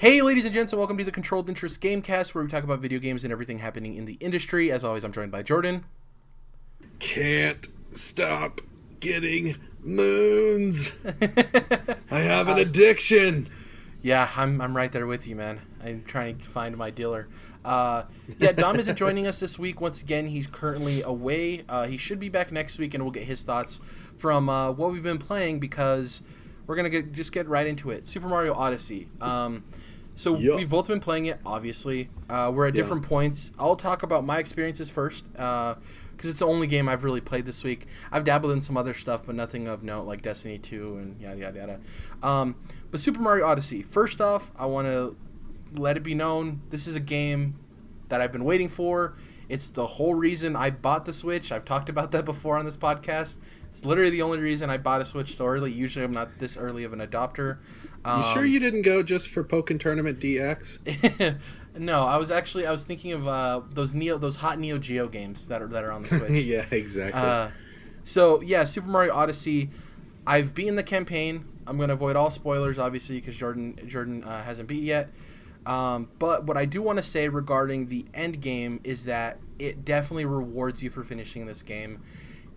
Hey, ladies and gents, and welcome to the Controlled Interest Gamecast, where we talk about video games and everything happening in the industry. As always, I'm joined by Jordan. Can't stop getting moons. I have an addiction. Yeah, I'm right there with you, man. I'm trying to find my dealer. Dom isn't joining us this week. Once again, he's currently away. He should be back next week, and we'll get his thoughts from what we've been playing, because we're going to just get right into it. Super Mario Odyssey. We've both been playing it, obviously. We're at different points. I'll talk about my experiences first, because it's the only game I've really played this week. I've dabbled in some other stuff, but nothing of note, like Destiny 2 and yada, yada, yada. But Super Mario Odyssey. First off, I want to let it be known, this is a game that I've been waiting for. It's the whole reason I bought the Switch. I've talked about that before on this podcast. It's literally the only reason I bought a Switch so early. Usually I'm not this early of an adopter. You sure you didn't go just for Pokken Tournament DX? No, I was thinking of those hot Neo Geo games that are on the Switch. Yeah, exactly. Super Mario Odyssey. I've beaten the campaign. I'm going to avoid all spoilers, obviously, because Jordan hasn't beat yet. But what I do want to say regarding the end game is that it definitely rewards you for finishing this game.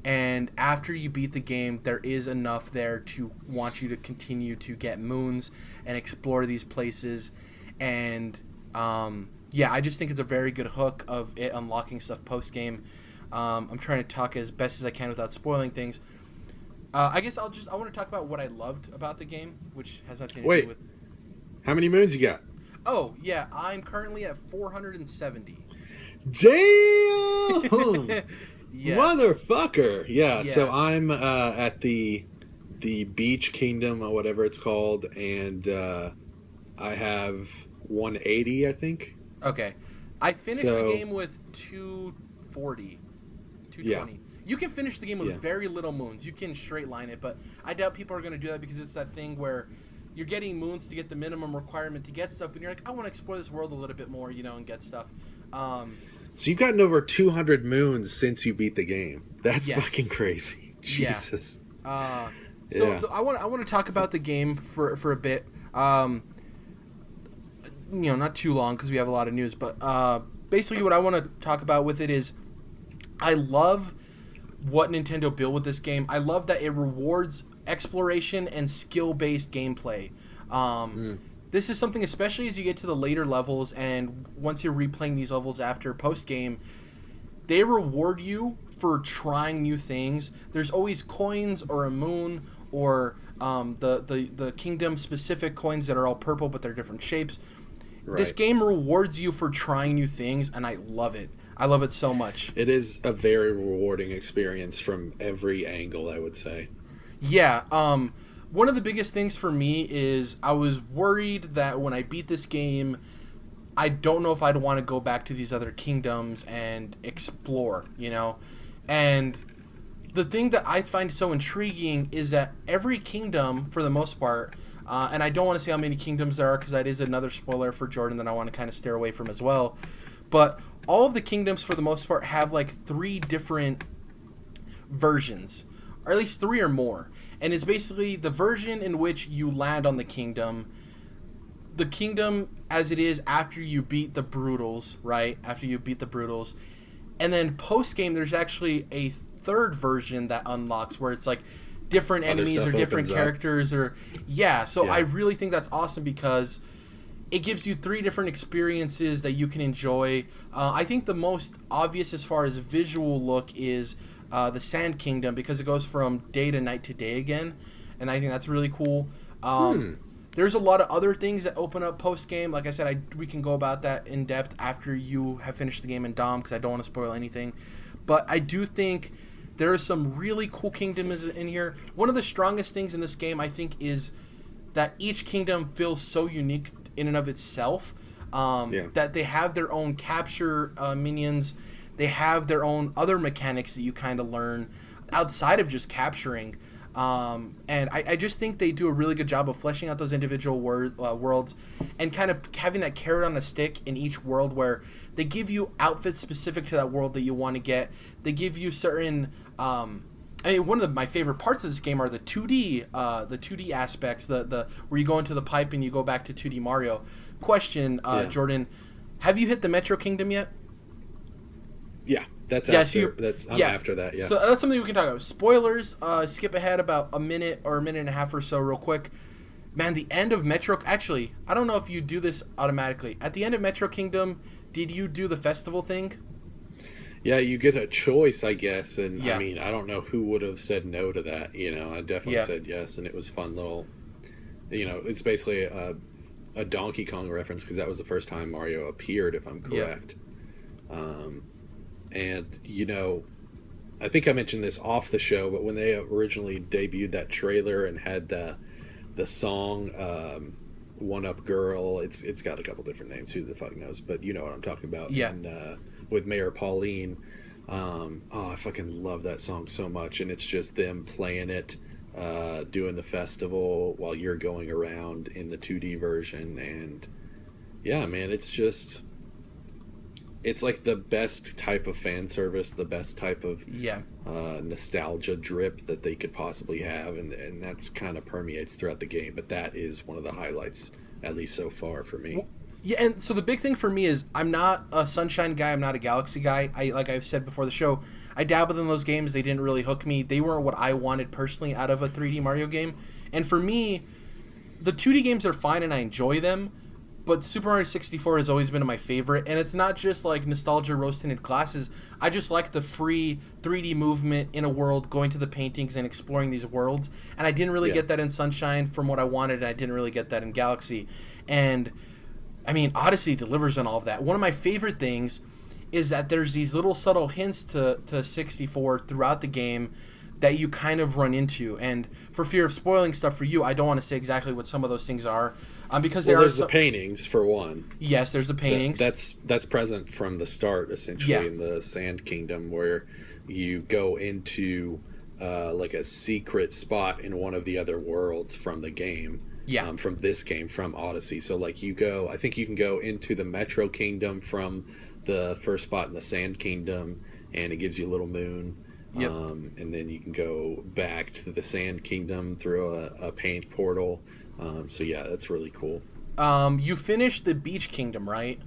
And after you beat the game, there is enough there to want you to continue to get moons and explore these places. And I just think it's a very good hook of it unlocking stuff post-game. I'm trying to talk as best as I can without spoiling things. I guess I want to talk about what I loved about the game, which has nothing to do with... How many moons you got? Oh, yeah, I'm currently at 470. Damn! Yes. Motherfucker! Yeah, so I'm at the Beach Kingdom or whatever it's called, and I have 180, I think. Okay. I finished the game with 240, 220. Yeah. You can finish the game with very little moons. You can straight line it, but I doubt people are going to do that, because it's that thing where you're getting moons to get the minimum requirement to get stuff, and you're like, I want to explore this world a little bit more, and get stuff. So you've gotten over 200 moons since you beat the game. That's fucking crazy. Jesus. Yeah. I want to talk about the game for a bit. Not too long, because we have a lot of news, but basically what I want to talk about with it is I love what Nintendo built with this game. I love that it rewards exploration and skill-based gameplay. This is something, especially as you get to the later levels, and once you're replaying these levels after post-game, they reward you for trying new things. There's always coins or a moon or the kingdom-specific coins that are all purple, but they're different shapes. Right. This game rewards you for trying new things, and I love it. I love it so much. It is a very rewarding experience from every angle, I would say. Yeah, one of the biggest things for me is I was worried that when I beat this game, I don't know if I'd want to go back to these other kingdoms and explore, And the thing that I find so intriguing is that every kingdom, for the most part, and I don't want to say how many kingdoms there are, because that is another spoiler for Jordan that I want to kind of steer away from as well, but all of the kingdoms, for the most part, have like 3 different versions, or at least 3 or more. And it's basically the version in which you land on the kingdom as it is after you beat the Brutals, right? After you beat the Brutals. And then post-game, there's actually a 3rd version that unlocks, where it's like different enemies or different characters. I really think that's awesome, because it gives you 3 different experiences that you can enjoy. I think the most obvious as far as visual look is the Sand Kingdom, because it goes from day to night to day again, and I think that's really cool. There's a lot of other things that open up post-game. Like I said, we can go about that in depth after you have finished the game in Dom, because I don't want to spoil anything. But I do think there are some really cool kingdoms in here. One of the strongest things in this game, I think, is that each kingdom feels so unique in and of itself, that they have their own capture minions. They have their own other mechanics that you kind of learn outside of just capturing. And I just think they do a really good job of fleshing out those individual worlds, and kind of having that carrot on a stick in each world, where they give you outfits specific to that world that you want to get. They give you certain... one of my favorite parts of this game are the 2D aspects, the where you go into the pipe and you go back to 2D Mario. question, Jordan, have you hit the Metro Kingdom yet? Yeah, that's after. I'm after that. Yeah. So that's something we can talk about. Spoilers. Skip ahead about a minute or a minute and a half or so, real quick. Man, the end of Metro. Actually, I don't know if you do this automatically. At the end of Metro Kingdom, did you do the festival thing? Yeah, you get a choice, I guess, and I mean, I don't know who would have said no to that. I definitely said yes, and it was fun little. It's basically a Donkey Kong reference because that was the first time Mario appeared, if I'm correct. And, I think I mentioned this off the show, but when they originally debuted that trailer and had the song One Up Girl, it's got a couple different names, who the fuck knows, but you know what I'm talking about. Yeah. And with Mayor Pauline, I fucking love that song so much, and it's just them playing it, doing the festival while you're going around in the 2D version, and yeah, man, it's like the best type of fan service, the best type of nostalgia drip that they could possibly have, and that's kind of permeates throughout the game, but that is one of the highlights, at least so far for me. Yeah, and so the big thing for me is I'm not a Sunshine guy, I'm not a Galaxy guy. Like I've said before the show, I dabbled in those games, they didn't really hook me. They weren't what I wanted personally out of a 3D Mario game. And for me, the 2D games are fine and I enjoy them, but Super Mario 64 has always been my favorite, and it's not just like nostalgia rose-tinted glasses. I just like the free 3D movement in a world, going to the paintings and exploring these worlds, and I didn't really get that in Sunshine from what I wanted, and I didn't really get that in Galaxy. And I mean, Odyssey delivers on all of that. One of my favorite things is that there's these little subtle hints to 64 throughout the game that you kind of run into. And for fear of spoiling stuff for you, I don't want to say exactly what some of those things are. Because there's the paintings, for one. Yes, there's the paintings. That's present from the start, essentially, in the Sand Kingdom, where you go into like a secret spot in one of the other worlds from the game. Yeah. From this game, from Odyssey. So, like, I think you can go into the Metro Kingdom from the first spot in the Sand Kingdom, and it gives you a little moon. Yep. And then you can go back to the Sand Kingdom through a paint portal. So, yeah, that's really cool. You finished the Beach Kingdom, right?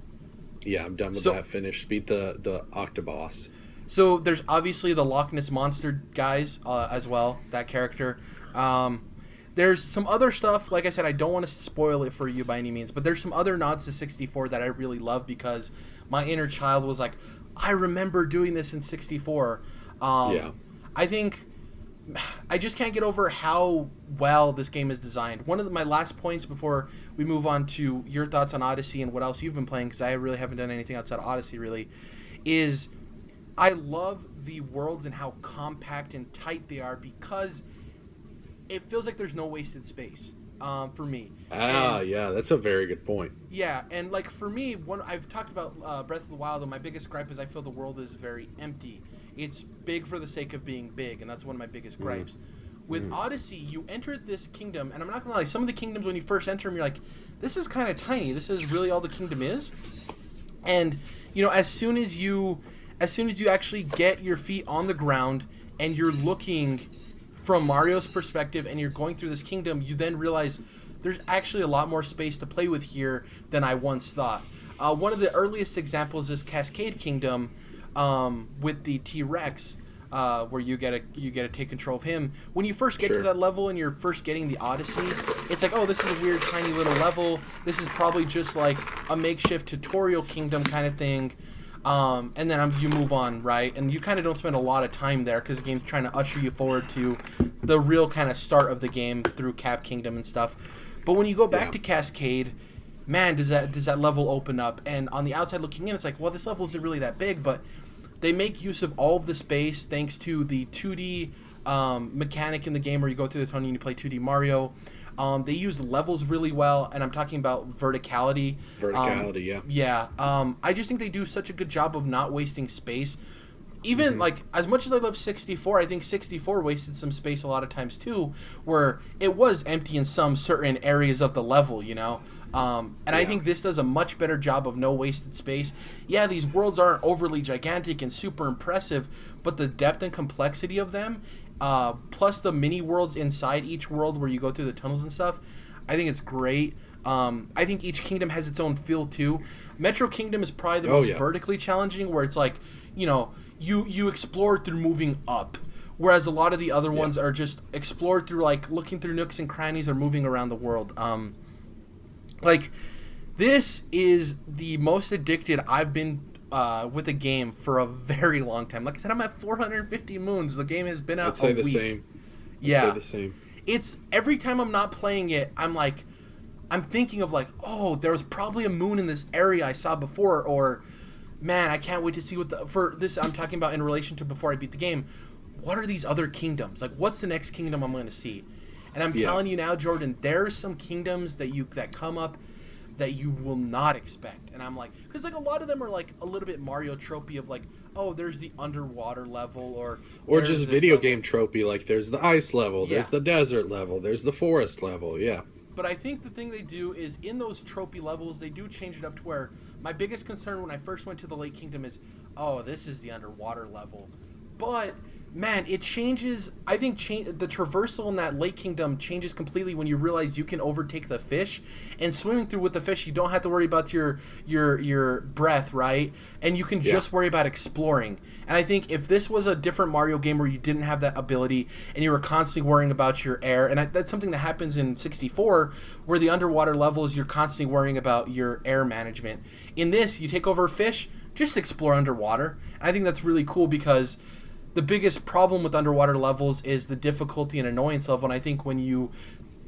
Yeah, I'm done with that. Finished. Beat the Octoboss. So, there's obviously the Loch Ness Monster guys as well, that character. There's some other stuff, like I said, I don't want to spoil it for you by any means, but there's some other nods to 64 that I really love because my inner child was like, I remember doing this in 64. I think I just can't get over how well this game is designed. One of my last points before we move on to your thoughts on Odyssey and what else you've been playing, because I really haven't done anything outside of Odyssey really, is I love the worlds and how compact and tight they are because it feels like there's no wasted space for me. Yeah, that's a very good point. Yeah, and like for me, I've talked about Breath of the Wild, and my biggest gripe is I feel the world is very empty. It's big for the sake of being big, and that's one of my biggest gripes. With Odyssey, you enter this kingdom, and I'm not gonna lie, some of the kingdoms when you first enter them, you're like, this is kind of tiny. This is really all the kingdom is. And as soon as you actually get your feet on the ground and you're looking from Mario's perspective and you're going through this kingdom, you then realize there's actually a lot more space to play with here than I once thought. One of the earliest examples is Cascade Kingdom with the T-Rex, where you get to take control of him. When you first get to that level and you're first getting the Odyssey, it's like, oh, this is a weird tiny little level. This is probably just like a makeshift tutorial kingdom kind of thing. And then you move on, right? And you kind of don't spend a lot of time there because the game's trying to usher you forward to the real kind of start of the game through Cap Kingdom and stuff. But when you go back to Cascade, man, does that level open up? And on the outside looking in, it's like, well, this level isn't really that big, but they make use of all of the space thanks to the 2D mechanic in the game where you go through the tunnel and you play 2D Mario. They use levels really well, and I'm talking about verticality. Yeah. I just think they do such a good job of not wasting space. Even, like, as much as I love 64, I think 64 wasted some space a lot of times, too, where it was empty in some certain areas of the level, I think this does a much better job of no wasted space. Yeah, these worlds aren't overly gigantic and super impressive, but the depth and complexity of them, plus the mini worlds inside each world where you go through the tunnels and stuff, I think it's great. I think each kingdom has its own feel too. Metro Kingdom is probably the most vertically challenging, where it's like, you know, you explore through moving up, whereas a lot of the other ones are just explored through like looking through nooks and crannies or moving around the world. Like this is the most addicted I've been with a game for a very long time. Like I said, I'm at 450 moons. The game has been out a week. I'd say the same. Yeah. I'd say the same. It's every time I'm not playing it, I'm thinking of like, oh, there was probably a moon in this area I saw before, or man, I can't wait to see for this I'm talking about in relation to before I beat the game. What are these other kingdoms? Like, what's the next kingdom I'm going to see? And I'm telling you now, Jordan, there's some kingdoms that come up that you will not expect. And I'm like, because like a lot of them are like a little bit Mario tropey of like, oh, there's the underwater level, or just video game tropey, like there's the ice level, there's the desert level, there's the forest level, But I think the thing they do is in those tropey levels, they do change it up to where my biggest concern when I first went to the Lake Kingdom is, oh, this is the underwater level. But man, it changes. I think the traversal in that Lake Kingdom changes completely when you realize you can overtake the fish, and swimming through with the fish, you don't have to worry about your breath, right? And you can just worry about exploring. And I think if this was a different Mario game where you didn't have that ability and you were constantly worrying about your air, and that's something that happens in 64, where the underwater levels you're constantly worrying about your air management. In this, you take over a fish, just explore underwater. And I think that's really cool because the biggest problem with underwater levels is the difficulty and annoyance level, and I think when you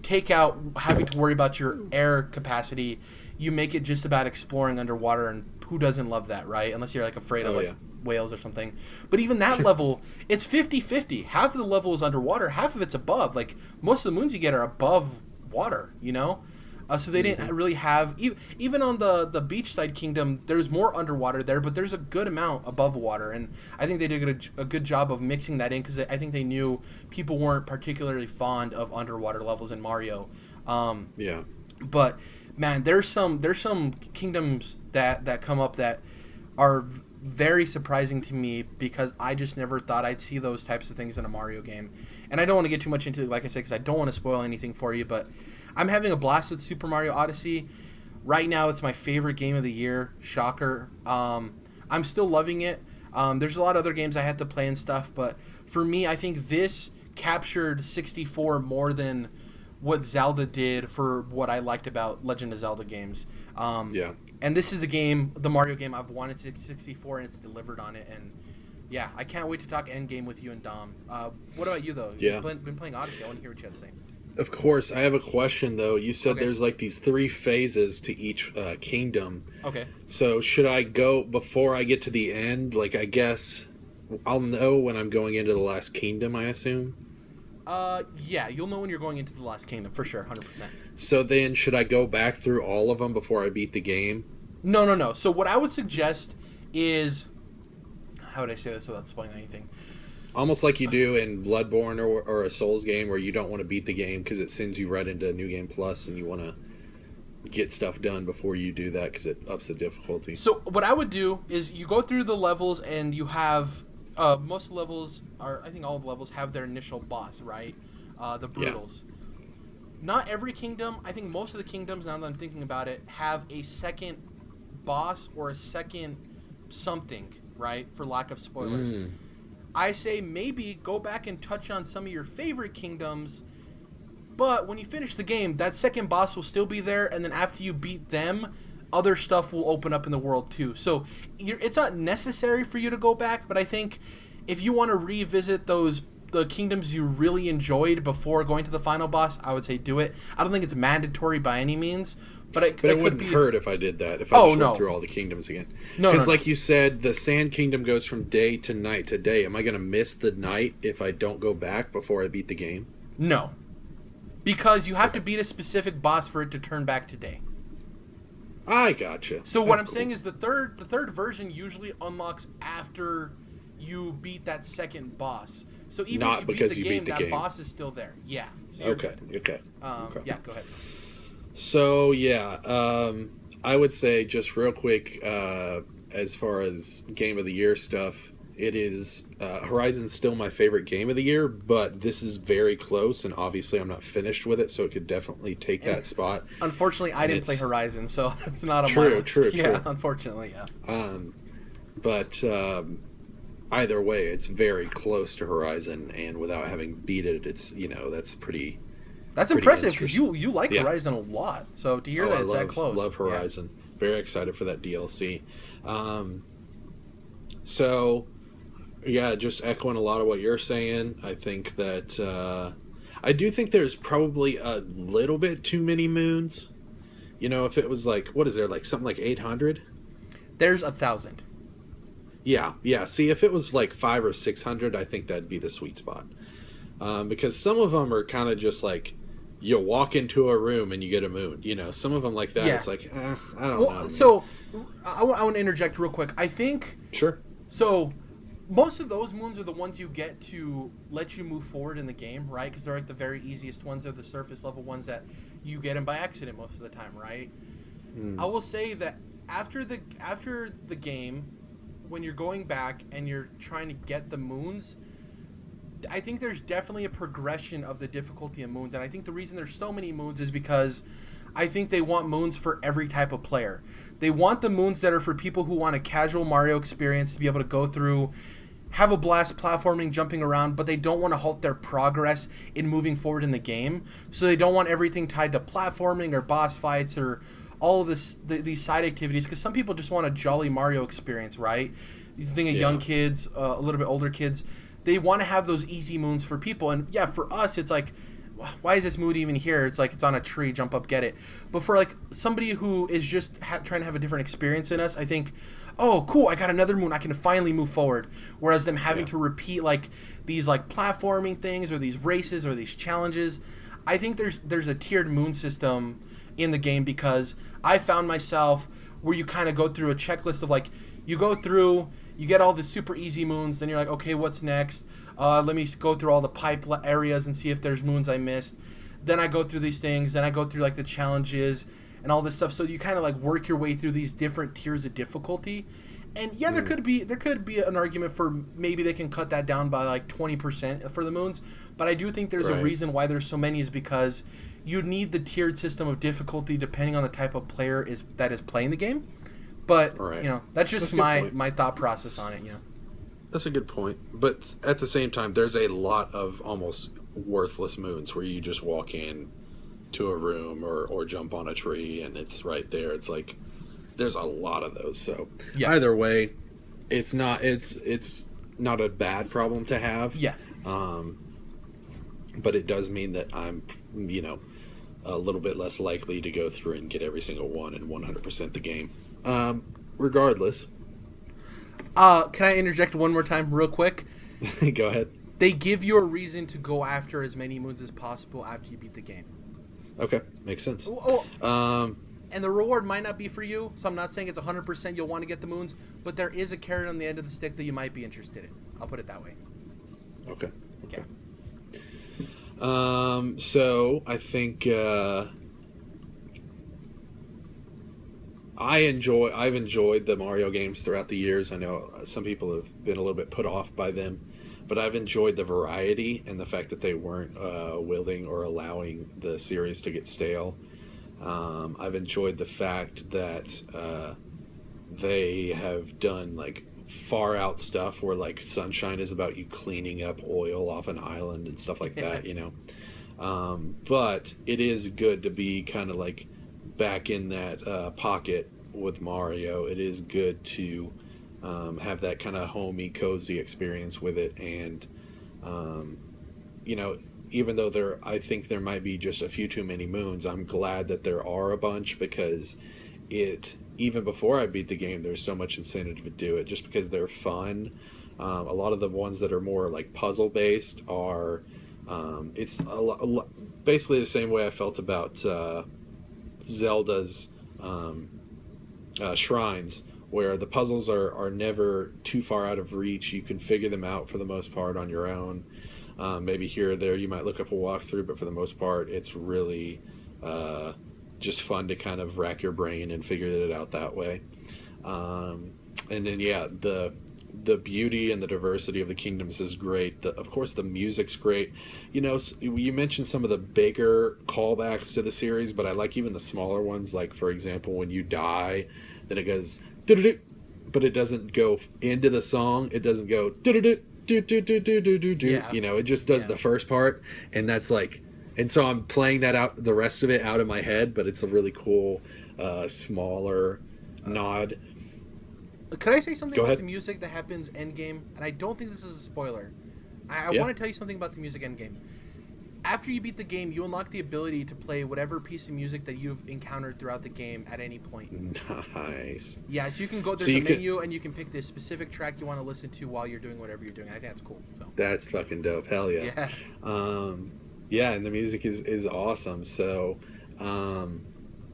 take out having to worry about your air capacity, you make it just about exploring underwater, and who doesn't love that, right? Unless you're like afraid of whales or something. But even that level, it's 50-50. Half of the level is underwater, half of it's above. Like most of the moons you get are above water, you know? So they didn't really have, even on the beachside kingdom, there's more underwater there, but there's a good amount above water, and I think they did a good job of mixing that in, because I think they knew people weren't particularly fond of underwater levels in Mario. But man, there's some kingdoms that come up that are very surprising to me, because I just never thought I'd see those types of things in a Mario game. And I don't want to get too much into it, like I said, because I don't want to spoil anything for you, but I'm having a blast with Super Mario Odyssey. Right now, it's my favorite game of the year. Shocker. I'm still loving it. There's a lot of other games I had to play and stuff, but for me, I think this captured 64 more than what Zelda did for what I liked about Legend of Zelda games. And this is the Mario game I've wanted since 64, and it's delivered on it. And yeah, I can't wait to talk Endgame with you and Dom. What about you, though? You've been playing Odyssey. I want to hear what you have to say. Of course. I have a question, though. You said there's like these 3 phases to each kingdom. Okay. So should I go before I get to the end? Like, I guess I'll know when I'm going into the last kingdom, I assume? Yeah, you'll know when you're going into the last kingdom, for sure, 100%. So then should I go back through all of them before I beat the game? No. So what I would suggest is... How would I say this without spoiling anything? Almost like you do in Bloodborne or a Souls game, where you don't want to beat the game because it sends you right into New Game Plus, and you want to get stuff done before you do that because it ups the difficulty. So what I would do is you go through the levels, and you have most levels I think all of the levels have their initial boss, right? The Brutals. Not every kingdom. I think most of the kingdoms, now that I'm thinking about it, have a second boss or a second something, right? For lack of spoilers. I say maybe go back and touch on some of your favorite kingdoms, but when you finish the game, that second boss will still be there, and then after you beat them, other stuff will open up in the world too. So it's not necessary for you to go back, but I think if you want to revisit the kingdoms you really enjoyed before going to the final boss, I would say do it. I don't think it's mandatory by any means, but it wouldn't hurt if I did that. If I just went through all the kingdoms again. Because like you said, the Sand Kingdom goes from day to night to day. Am I going to miss the night if I don't go back before I beat the game? No. Because you have to beat a specific boss for it to turn back to day. I gotcha. So what I'm saying is the third version usually unlocks after you beat that second boss. So even if you beat the game, boss is still there. Yeah. So you're good. Okay. Yeah, go ahead. So, I would say just real quick, as far as Game of the Year stuff, it is Horizon's still my favorite game of the year, but this is very close, and obviously I'm not finished with it, so it could definitely take that spot. Unfortunately, I didn't play Horizon, so it's not on my list. True. Yeah, unfortunately, yeah. But either way, it's very close to Horizon, and without having beat it, it's that's pretty. That's pretty impressive because you like Horizon a lot. So to hear that it's that close, love Horizon. Yeah. Very excited for that DLC. So, yeah, just echoing a lot of what you're saying. I think that I do think there's probably a little bit too many moons. If it was like, what is there, like something like 800? There's 1,000. Yeah. See, if it was like 500 or 600, I think that'd be the sweet spot. Because some of them are kind of just like, you walk into a room and you get a moon. Some of them like that. Yeah. It's like, I don't know. So, I want to interject real quick. I think... Sure. So, most of those moons are the ones you get to let you move forward in the game, right? Because they're like the very easiest ones. They're the surface level ones that you get them by accident most of the time, right? I will say that after the game, when you're going back and you're trying to get the moons, I think there's definitely a progression of the difficulty of moons. And I think the reason there's so many moons is because I think they want moons for every type of player. They want the moons that are for people who want a casual Mario experience to be able to go through, have a blast platforming, jumping around, but they don't want to halt their progress in moving forward in the game. So they don't want everything tied to platforming or boss fights or all of these side activities, because some people just want a jolly Mario experience, right? You think of young kids, a little bit older kids. They want to have those easy moons for people. And yeah, for us, it's like, why is this moon even here? It's like it's on a tree, jump up, get it. But for like somebody who is just trying to have a different experience in us, I think, oh, cool, I got another moon, I can finally move forward. Whereas them having to repeat like these like platforming things or these races or these challenges, I think there's a tiered moon system in the game, because I found myself where you kind of go through a checklist of like, you go through, you get all the super easy moons, then you're like, okay, what's next? Let me go through all the pipe areas and see if there's moons I missed. Then I go through these things, then I go through like the challenges and all this stuff. So you kind of like work your way through these different tiers of difficulty. And yeah, there could be an argument for maybe they can cut that down by like 20% for the moons. But I do think there's a reason why there's so many, is because you need the tiered system of difficulty depending on the type of player that is playing the game. But that's just my thought process on it. That's a good point. But at the same time, there's a lot of almost worthless moons where you just walk in to a room or jump on a tree and it's right there. It's like there's a lot of those. So either way, it's not a bad problem to have. Yeah. But it does mean that I'm a little bit less likely to go through and get every single one and 100% the game. Regardless. Can I interject one more time real quick? Go ahead. They give you a reason to go after as many moons as possible after you beat the game. Okay, makes sense. And the reward might not be for you, so I'm not saying it's 100% you'll want to get the moons, but there is a carrot on the end of the stick that you might be interested in. I'll put it that way. Okay. Yeah. So I think I've enjoyed the Mario games throughout the years. I know some people have been a little bit put off by them, but I've enjoyed the variety and the fact that they weren't willing or allowing the series to get stale. I've enjoyed the fact that they have done like far out stuff where like Sunshine is about you cleaning up oil off an island and stuff like that, but it is good to be kind of like back in that pocket with Mario. It is good to have that kind of homey, cozy experience with it, and even though I think there might be just a few too many moons, I'm glad that there are a bunch, because even before I beat the game, there's so much incentive to do it, just because they're fun. A lot of the ones that are more like puzzle based are it's basically the same way I felt about Zelda's shrines, where the puzzles are never too far out of reach. You can figure them out for the most part on your own. Maybe here or there you might look up a walkthrough, but for the most part it's really just fun to kind of rack your brain and figure it out that way. And then the the beauty and the diversity of the kingdoms is great. Of course, the music's great. You know, you mentioned some of the bigger callbacks to the series, but I like even the smaller ones. Like, for example, when you die, then it goes, but it doesn't go into the song. It doesn't go, Yeah. you know, it just does the first part. And that's like, and so I'm playing that out, the rest of it out of my head, but it's a really cool, smaller nod. Can I say something about the music that happens endgame? And I don't think this is a spoiler. I want to tell you something about the music endgame. After you beat the game, you unlock the ability to play whatever piece of music that you've encountered throughout the game at any point. Nice. Yeah, so you can go, there's a menu, and you can pick the specific track you want to listen to while you're doing whatever you're doing. I think that's cool. So that's fucking dope. Hell yeah. Yeah, and the music is awesome. So,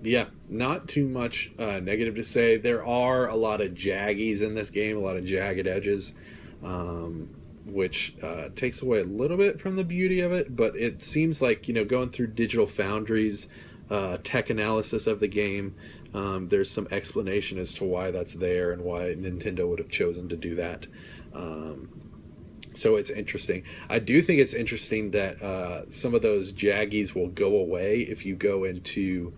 yeah, not too much negative to say. There are a lot of jaggies in this game, a lot of jagged edges, which takes away a little bit from the beauty of it. But it seems like, you know, going through Digital Foundry's tech analysis of the game, there's some explanation as to why that's there and why Nintendo would have chosen to do that. So it's interesting. I do think it's interesting that some of those jaggies will go away if you go into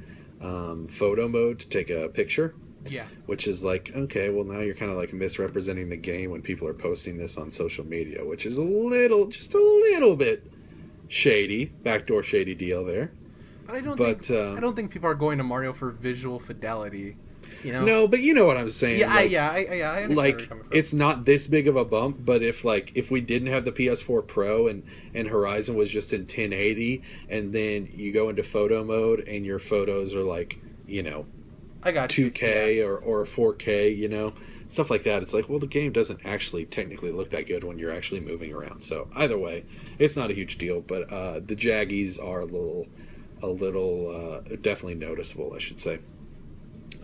photo mode to take a picture. Yeah. Which is like, okay, well, now you're kind of like misrepresenting the game when people are posting this on social media, which is just a little bit shady, backdoor shady deal there. But I don't think people are going to Mario for visual fidelity. You know? No, but you know what I'm saying. Yeah, like, I understand like, where you're coming from. it's not this big of a bump, but if we didn't have the PS4 Pro and Horizon was just in 1080, and then you go into photo mode and your photos are like, you know, I got 2K or 4K, you know, stuff like that. It's like, well, the game doesn't actually technically look that good when you're actually moving around. So either way, it's not a huge deal, but the jaggies are a little definitely noticeable, I should say.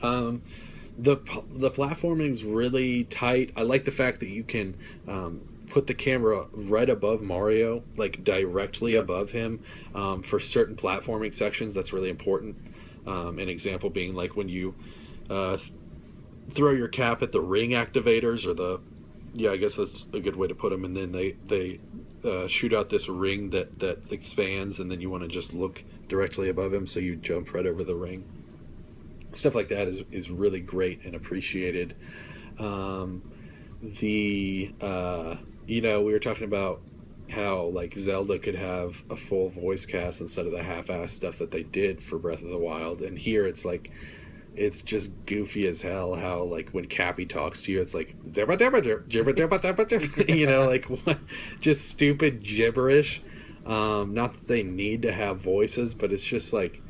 The platforming's really tight. I like the fact that you can put the camera right above Mario, like directly above him, for certain platforming sections. That's really important. An example being like when you throw your cap at the ring activators, or I guess that's a good way to put them, and then they shoot out this ring that expands, and then you want to just look directly above him, so you jump right over the ring. Stuff like that is really great and appreciated. We were talking about how like Zelda could have a full voice cast instead of the half-assed stuff that they did for Breath of the Wild, and here it's like, it's just goofy as hell how like when Cappy talks to you, it's like you know, like what, just stupid gibberish. Not that they need to have voices, but it's just like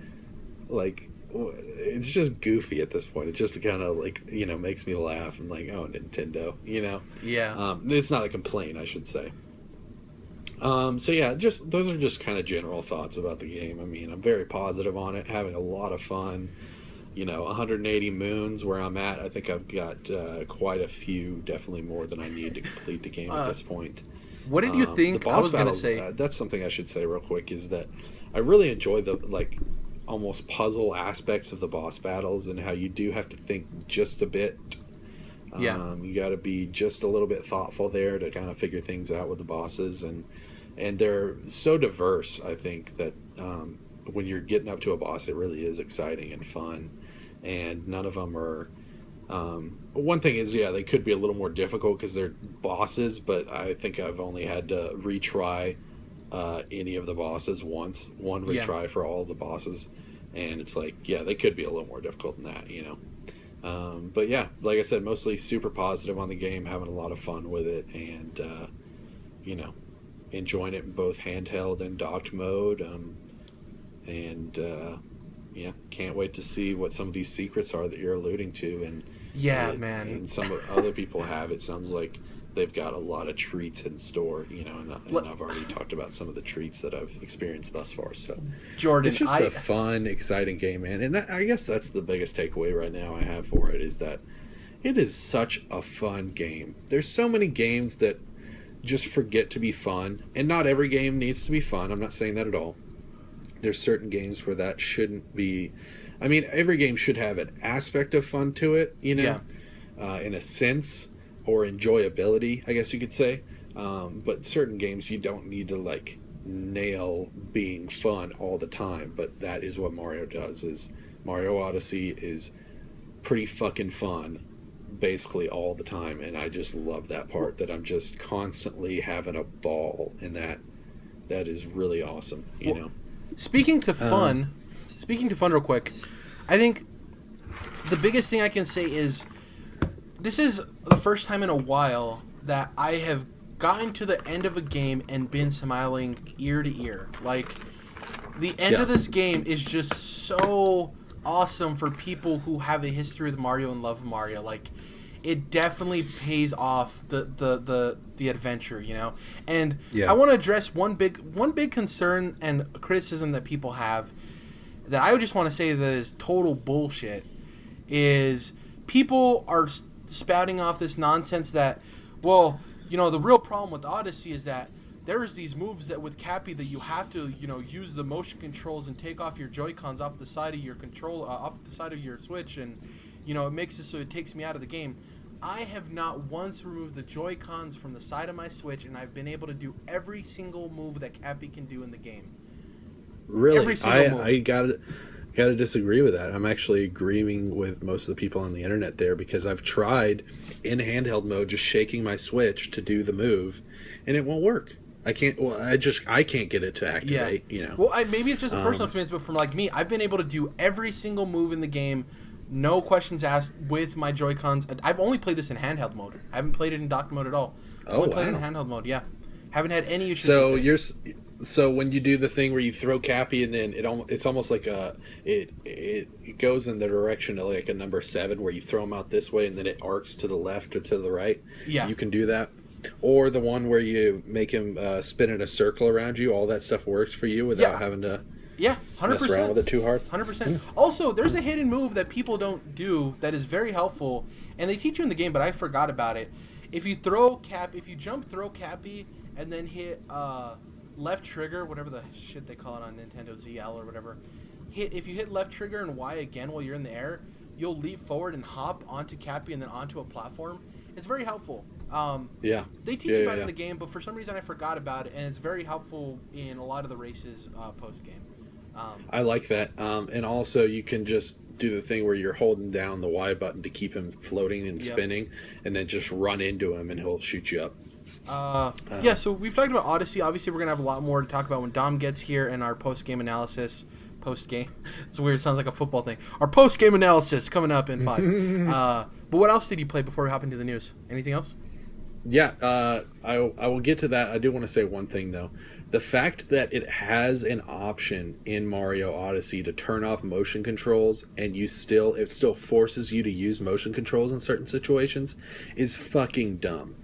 it's just goofy at this point. It just kind of like, you know, makes me laugh. I'm like, oh, Nintendo, you know. Yeah. It's not a complaint, I should say. So yeah, just those are just kind of general thoughts about the game. I mean, I'm very positive on it, having a lot of fun. You know, 180 moons where I'm at. I think I've got quite a few, definitely more than I need to complete the game at this point. What did you think? The boss battles, that's something I should say real quick, is that I really enjoy the like almost puzzle aspects of the boss battles, and how you do have to think just a bit. You got to be just a little bit thoughtful there to kind of figure things out with the bosses, and they're so diverse. I think that when you're getting up to a boss, it really is exciting and fun, and none of them are. One thing is, they could be a little more difficult because they're bosses, but I think I've only had to retry any of the bosses once, one retry for all the bosses, and it's like, they could be a little more difficult than that, you know. But yeah, like I said, mostly super positive on the game, having a lot of fun with it, and you know, enjoying it in both handheld and docked mode, and can't wait to see what some of these secrets are that you're alluding to, and and some other people have. It sounds like they've got a lot of treats in store, you know, and I've already talked about some of the treats that I've experienced thus far. So, Jordan, it's just a fun, exciting game, man. And I guess that's the biggest takeaway right now I have for it, is that it is such a fun game. There's so many games that just forget to be fun, and not every game needs to be fun. I'm not saying that at all. There's certain games where that shouldn't be. I mean, every game should have an aspect of fun to it, you know, in a sense. or enjoyability, I guess you could say. But certain games you don't need to like nail being fun all the time. But that is what Mario does. Is Mario Odyssey is pretty fucking fun basically all the time, and I just love that part, that I'm just constantly having a ball, and that is really awesome, you know. Speaking to fun real quick, I think the biggest thing I can say is this is the first time in a while that I have gotten to the end of a game and been smiling ear to ear. Like, the end of this game is just so awesome for people who have a history with Mario and love Mario. Like, it definitely pays off the adventure, you know. And I want to address one big concern and criticism that people have that I would just want to say that is total bullshit. Is people are spouting off this nonsense that, well, you know, the real problem with Odyssey is that there's these moves that with Cappy that you have to, you know, use the motion controls and take off your Joy-Cons off the side of your off the side of your Switch, and, you know, it makes it so it takes me out of the game. I have not once removed the Joy-Cons from the side of my Switch, and I've been able to do every single move that Cappy can do in the game. Really? Every single move. I gotta disagree with that. I'm actually agreeing with most of the people on the internet there, because I've tried in handheld mode just shaking my Switch to do the move, and it won't work. I can't. Well, I can't get it to activate. Yeah. You know. Well, maybe it's just a personal experience, but from like me, I've been able to do every single move in the game, no questions asked, with my Joy-Cons. I've only played this in handheld mode. I haven't played it in docked mode at all. I've only played it in handheld mode. Yeah, haven't had any issues. So when you do the thing where you throw Cappy and then it's almost like it goes in the direction of like a number 7 where you throw him out this way and then it arcs to the left or to the right. Yeah, you can do that. Or the one where you make him spin in a circle around you. All that stuff works for you without having to 100%. mess around with it too hard. 100%. Also, there's a hidden move that people don't do that is very helpful, and they teach you in the game, but I forgot about it. If you throw if you jump, throw Cappy, and then hit left trigger, whatever the shit they call it on Nintendo ZL or whatever. If you hit left trigger and Y again while you're in the air, you'll leap forward and hop onto Cappy and then onto a platform. It's very helpful. They teach you about it in the game, but for some reason I forgot about it, and it's very helpful in a lot of the races post game. I like that, and also you can just do the thing where you're holding down the Y button to keep him floating and spinning, and then just run into him and he'll shoot you up. So we've talked about Odyssey. Obviously, we're going to have a lot more to talk about when Dom gets here and our post-game analysis. Post-game? It's weird. It sounds like a football thing. Our post-game analysis coming up in 5. But what else did you play before we hop into the news? Anything else? Yeah, I will get to that. I do want to say one thing, though. The fact that it has an option in Mario Odyssey to turn off motion controls, and it still forces you to use motion controls in certain situations, is fucking dumb.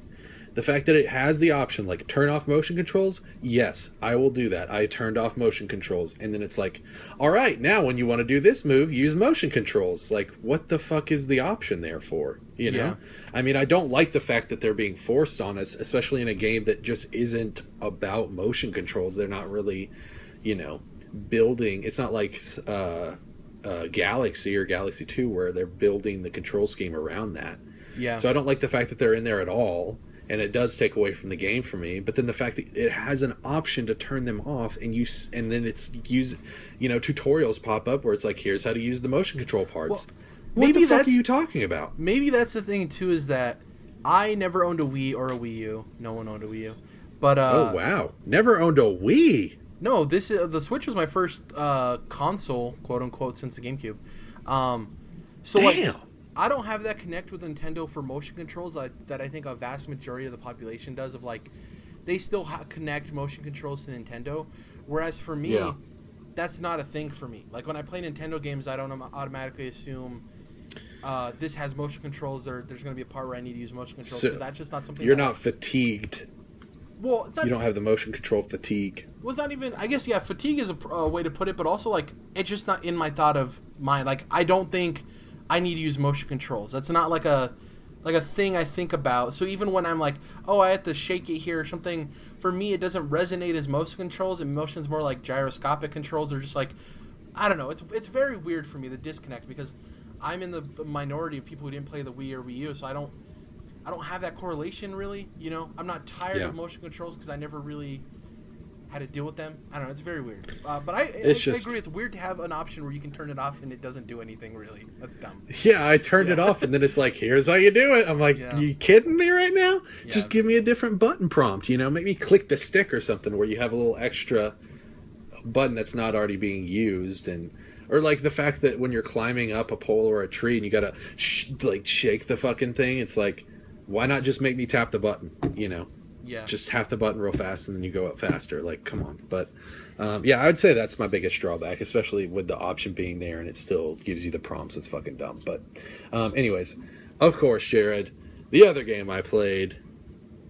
The fact that it has the option, like, turn off motion controls, yes, I will do that. I turned off motion controls, and then it's like, all right, now when you want to do this move, use motion controls. Like, what the fuck is the option there for? You know? Yeah. I mean, I don't like the fact that they're being forced on us, especially in a game that just isn't about motion controls. They're not really, you know, building. It's not like Galaxy or Galaxy 2 where they're building the control scheme around that. Yeah. So I don't like the fact that they're in there at all. And it does take away from the game for me. But then the fact that it has an option to turn them off, and then tutorials pop up where it's like, here's how to use the motion control parts. What the fuck are you talking about? Maybe that's the thing too, is that I never owned a Wii or a Wii U. No one owned a Wii U. But oh wow, never owned a Wii. No, the Switch was my first console, quote unquote, since the GameCube. So damn. I don't have that connect with Nintendo for motion controls that I think a vast majority of the population does. Of like, they still connect motion controls to Nintendo, whereas for me, that's not a thing for me. Like when I play Nintendo games, I don't automatically assume this has motion controls. There's going to be a part where I need to use motion controls, because that's just not something. You're not fatigued. Well, you don't have the motion control fatigue. Well, it's not even. I guess fatigue is a way to put it, but also like it's just not in my thought of mind. Like I don't think I need to use motion controls. That's not like a thing I think about. So even when I'm like, oh, I have to shake it here or something, for me it doesn't resonate as motion controls. And motion's more like gyroscopic controls, or just like, I don't know. It's very weird for me, the disconnect, because I'm in the minority of people who didn't play the Wii or Wii U, so I don't. I don't have that correlation really. You know, I'm not tired of motion controls because I never really had to deal with them. I don't know. It's very weird. But I agree. It's weird to have an option where you can turn it off and it doesn't do anything really. That's dumb. Yeah, I turned it off and then it's like, here's how you do it. I'm like, you kidding me right now? Just give me a different button prompt. You know, make me click the stick or something where you have a little extra button that's not already being used. And or like the fact that when you're climbing up a pole or a tree and you gotta shake the fucking thing. It's like, why not just make me tap the button? You know. Yeah. Just tap the button real fast and then you go up faster. Like, come on. But, yeah, I would say that's my biggest drawback, especially with the option being there and it still gives you the prompts. It's fucking dumb. But, anyways, of course, Jared, the other game I played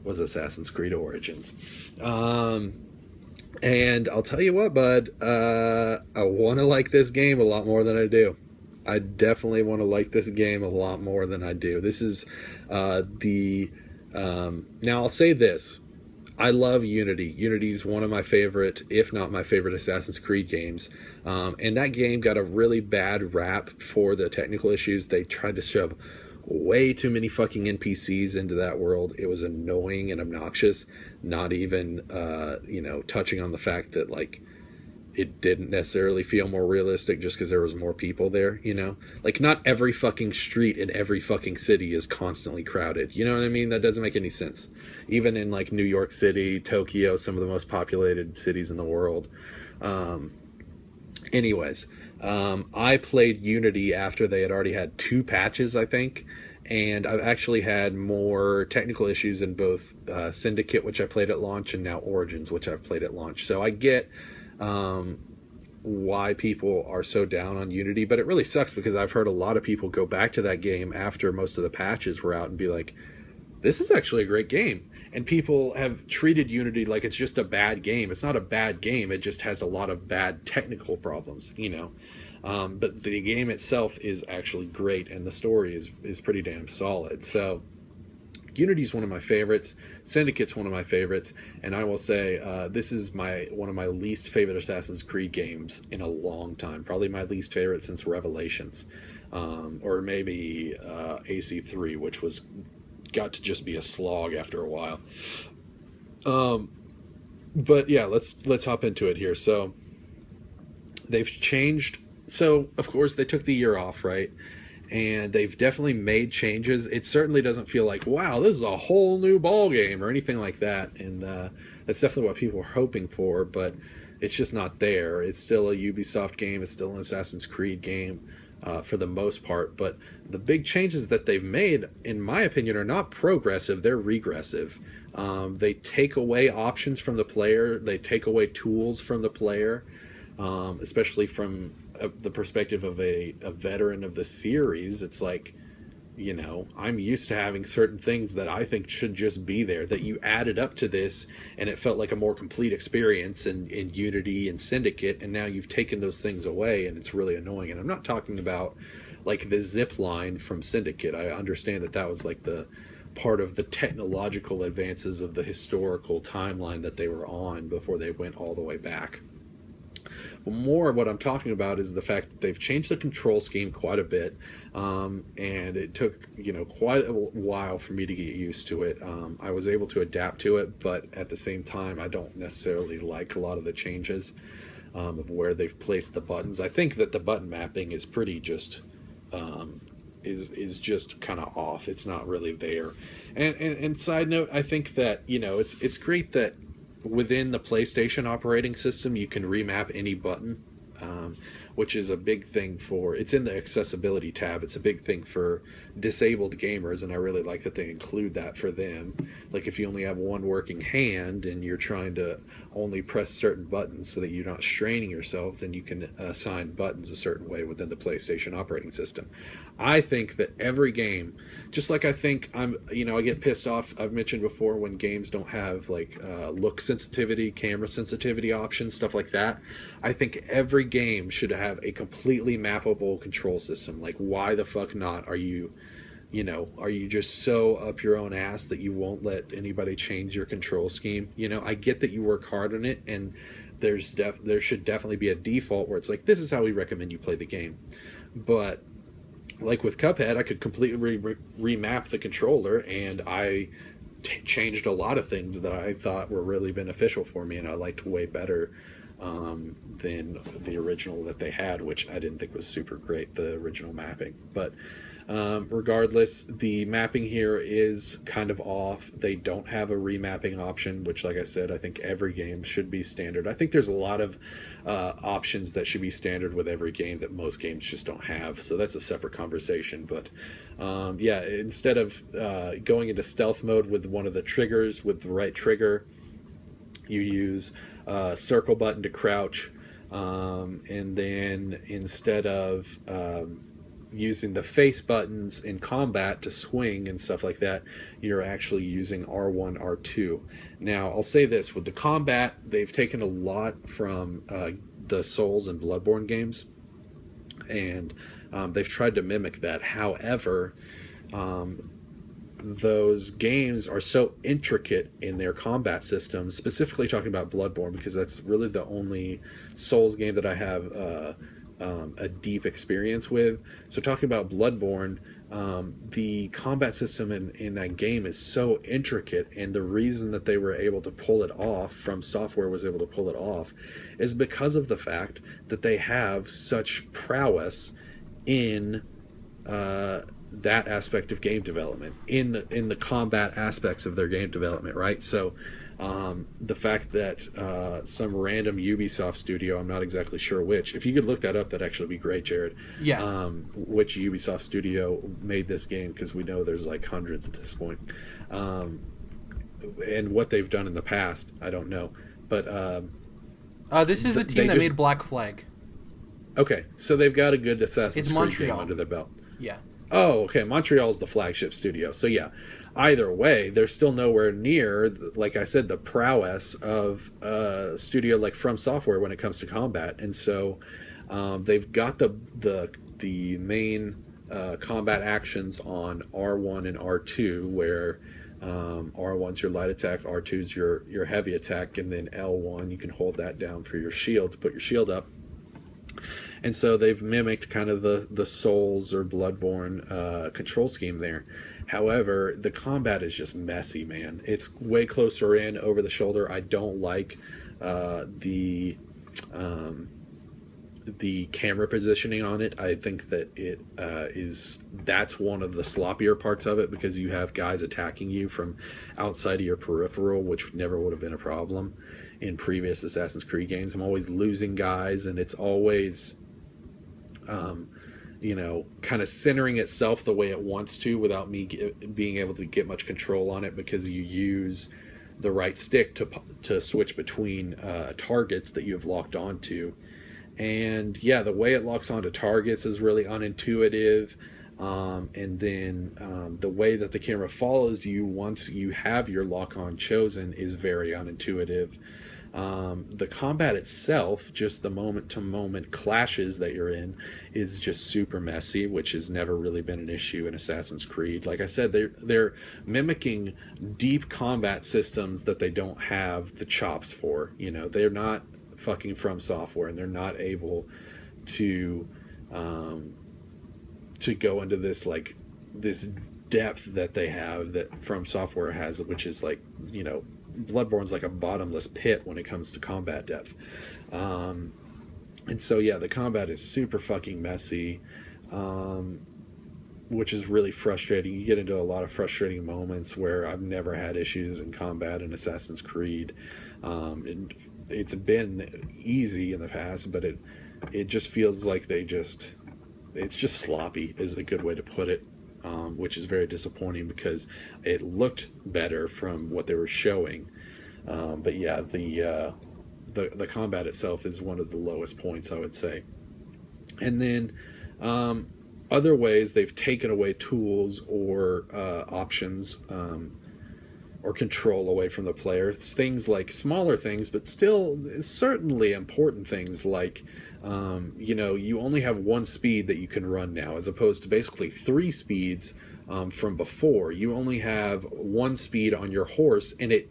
was Assassin's Creed Origins. And I'll tell you what, bud, I want to like this game a lot more than I do. I definitely want to like this game a lot more than I do. This is now I'll say this. I love Unity. Unity's one of my favorite, if not my favorite, Assassin's Creed games. And that game got a really bad rap for the technical issues. They tried to shove way too many fucking NPCs into that world. It was annoying and obnoxious. Not even, touching on the fact that, like, it didn't necessarily feel more realistic just because there was more people there, you know? Like, not every fucking street in every fucking city is constantly crowded. You know what I mean? That doesn't make any sense. Even in, like, New York City, Tokyo, some of the most populated cities in the world. I played Unity after they had already had 2 patches, I think. And I've actually had more technical issues in both Syndicate, which I played at launch, and now Origins, which I've played at launch. So I get why people are so down on Unity, but it really sucks because I've heard a lot of people go back to that game after most of the patches were out and be like, this is actually a great game. And people have treated Unity like it's just a bad game. It's not a bad game. It just has a lot of bad technical problems, you know. But the game itself is actually great and the story is pretty damn solid. So Unity's one of my favorites. Syndicate's one of my favorites, and I will say this is one of my least favorite Assassin's Creed games in a long time. Probably my least favorite since Revelations, or maybe AC3, which got to just be a slog after a while. But yeah, let's hop into it here. So they've changed. So of course they took the year off, right? And they've definitely made changes. It certainly doesn't feel like, wow, this is a whole new ball game or anything like that. And that's definitely what people are hoping for, but it's just not there. It's still a Ubisoft game. It's still an Assassin's Creed game for the most part. But the big changes that they've made, in my opinion, are not progressive. They're regressive. They take away options from the player. They take away tools from the player, especially from the perspective of a veteran of the series. It's like, you know, I'm used to having certain things that I think should just be there, that you added up to this and it felt like a more complete experience in Unity and Syndicate, and now you've taken those things away and it's really annoying. And I'm not talking about like the zip line from Syndicate. I understand that was like the part of the technological advances of the historical timeline that they were on before they went all the way back. More of what I'm talking about is the fact that they've changed the control scheme quite a bit, and it took, you know, quite a while for me to get used to it. I was able to adapt to it, but at the same time, I don't necessarily like a lot of the changes of where they've placed the buttons. I think that the button mapping is pretty just is just kind of off. It's not really there. And side note, I think that, you know, it's great that within the PlayStation operating system, you can remap any button, which is a big thing it's in the accessibility tab. It's a big thing for disabled gamers, and I really like that they include that for them. Like if you only have one working hand and you're trying to only press certain buttons so that you're not straining yourself, then you can assign buttons a certain way within the PlayStation operating system. I think that every game, just like I think I get pissed off, I've mentioned before, when games don't have like look sensitivity, camera sensitivity options, stuff like that. I think every game should have a completely mappable control system. Like, why the fuck not? Are you just so up your own ass that you won't let anybody change your control scheme? You know, I get that you work hard on it, and there should definitely be a default where it's like, this is how we recommend you play the game. But like with Cuphead, I could completely remap the controller, and I changed a lot of things that I thought were really beneficial for me, and I liked way better than the original that they had, which I didn't think was super great, the original mapping. But regardless, the mapping here is kind of off. They don't have a remapping option, which, like I said, I think every game should be standard. I think there's a lot of options that should be standard with every game that most games just don't have. So that's a separate conversation. But yeah, instead of going into stealth mode with one of the triggers, with the right trigger, you use circle button to crouch. And then instead of using the face buttons in combat to swing and stuff like that, you're actually using R1, R2. Now, I'll say this, with the combat, they've taken a lot from the Souls and Bloodborne games, and they've tried to mimic that. However, those games are so intricate in their combat systems, specifically talking about Bloodborne, because that's really the only Souls game that I have a deep experience with. So talking about Bloodborne, the combat system in that game is so intricate, and the reason that they were able to pull it off, From Software was able to pull it off, is because of the fact that they have such prowess in that aspect of game development, in the combat aspects of their game development, right? So the fact that some random Ubisoft studio, I'm not exactly sure which, if you could look that up, that'd actually be great, Jared. Yeah. Which Ubisoft studio made this game, because we know there's like hundreds at this point. And what they've done in the past, I don't know. But this is the team that made Black Flag. Okay, so they've got a good Assassin's Creed Montreal game under their belt. Yeah. Oh, okay. Montreal's the flagship studio. So yeah, either way, they're still nowhere near, like I said, the prowess of a studio like From Software when it comes to combat. And so they've got the main combat actions on R1 and R2, where R1's your light attack, R2's your heavy attack, and then L1 you can hold that down for your shield, to put your shield up. And so they've mimicked kind of the Souls or Bloodborne control scheme there. However, the combat is just messy, man. It's way closer in, over the shoulder. I don't like the camera positioning on it. I think that that's one of the sloppier parts of it, because you have guys attacking you from outside of your peripheral, which never would have been a problem in previous Assassin's Creed games. I'm always losing guys, and it's always kind of centering itself the way it wants to, without me being able to get much control on it, because you use the right stick to switch between targets that you have locked onto. And yeah, the way it locks onto targets is really unintuitive. And then the way that the camera follows you once you have your lock on chosen is very unintuitive. The combat itself, just the moment to moment clashes that you're in, is just super messy, which has never really been an issue in Assassin's Creed. Like I said, they're mimicking deep combat systems that they don't have the chops for. They're not fucking From Software, and they're not able to go into this depth that they have, that From Software has, which is like, Bloodborne's like a bottomless pit when it comes to combat depth. And so yeah, the combat is super fucking messy, which is really frustrating. You get into a lot of frustrating moments where I've never had issues in combat in Assassin's Creed. It's been easy in the past, but it just feels like it's just sloppy, is a good way to put it. Which is very disappointing, because it looked better from what they were showing. But yeah, the combat itself is one of the lowest points, I would say. And then other ways they've taken away tools or options or control away from the player. Things like smaller things, but still certainly important things, like you only have one speed that you can run now, as opposed to basically 3 speeds from before. You only have one speed on your horse, and it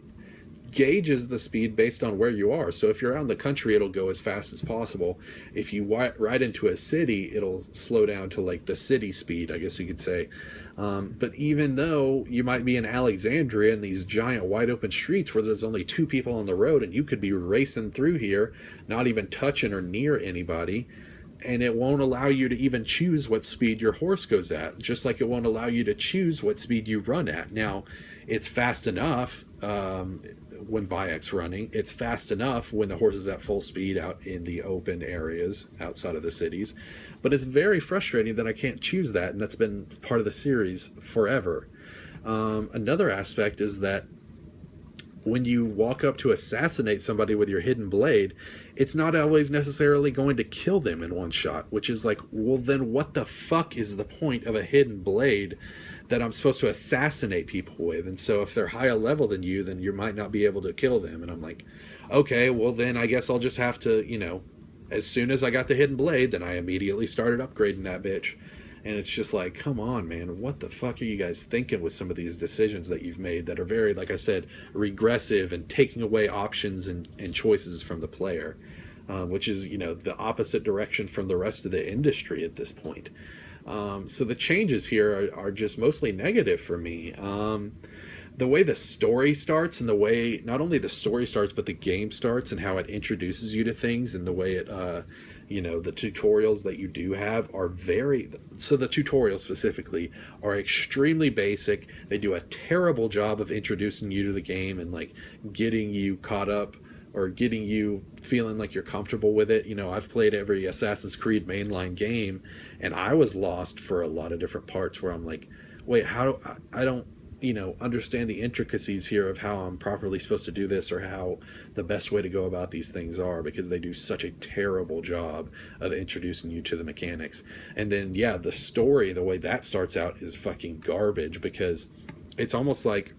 gauges the speed based on where you are. So if you're out in the country, it'll go as fast as possible. If you ride into a city, it'll slow down to like the city speed, I guess you could say. But even though you might be in Alexandria in these giant wide open streets where there's only 2 people on the road and you could be racing through here, not even touching or near anybody, and it won't allow you to even choose what speed your horse goes at, just like it won't allow you to choose what speed you run at. Now, it's fast enough when Bayek's running. It's fast enough when the horse is at full speed out in the open areas outside of the cities. But it's very frustrating that I can't choose that, and that's been part of the series forever. Another aspect is that when you walk up to assassinate somebody with your hidden blade, it's not always necessarily going to kill them in one shot, which is like, well, then what the fuck is the point of a hidden blade that I'm supposed to assassinate people with? And so if they're higher level than you, then you might not be able to kill them. And I'm like, okay, well then I guess I'll just have to, as soon as I got the hidden blade, then I immediately started upgrading that bitch. And it's just like, come on, man, what the fuck are you guys thinking with some of these decisions that you've made that are very, like I said, regressive and taking away options and choices from the player, which is, the opposite direction from the rest of the industry at this point. So the changes here are just mostly negative for me. The way the story starts and the way not only the story starts, but the game starts and how it introduces you to things and the way it, the tutorials that you do have are so the tutorials specifically are extremely basic. They do a terrible job of introducing you to the game and like getting you caught up or getting you feeling like you're comfortable with it. I've played every Assassin's Creed mainline game and I was lost for a lot of different parts where I'm like, wait, I don't understand the intricacies here of how I'm properly supposed to do this or how the best way to go about these things are, because they do such a terrible job of introducing you to the mechanics. And then, the story, the way that starts out is fucking garbage, because it's almost like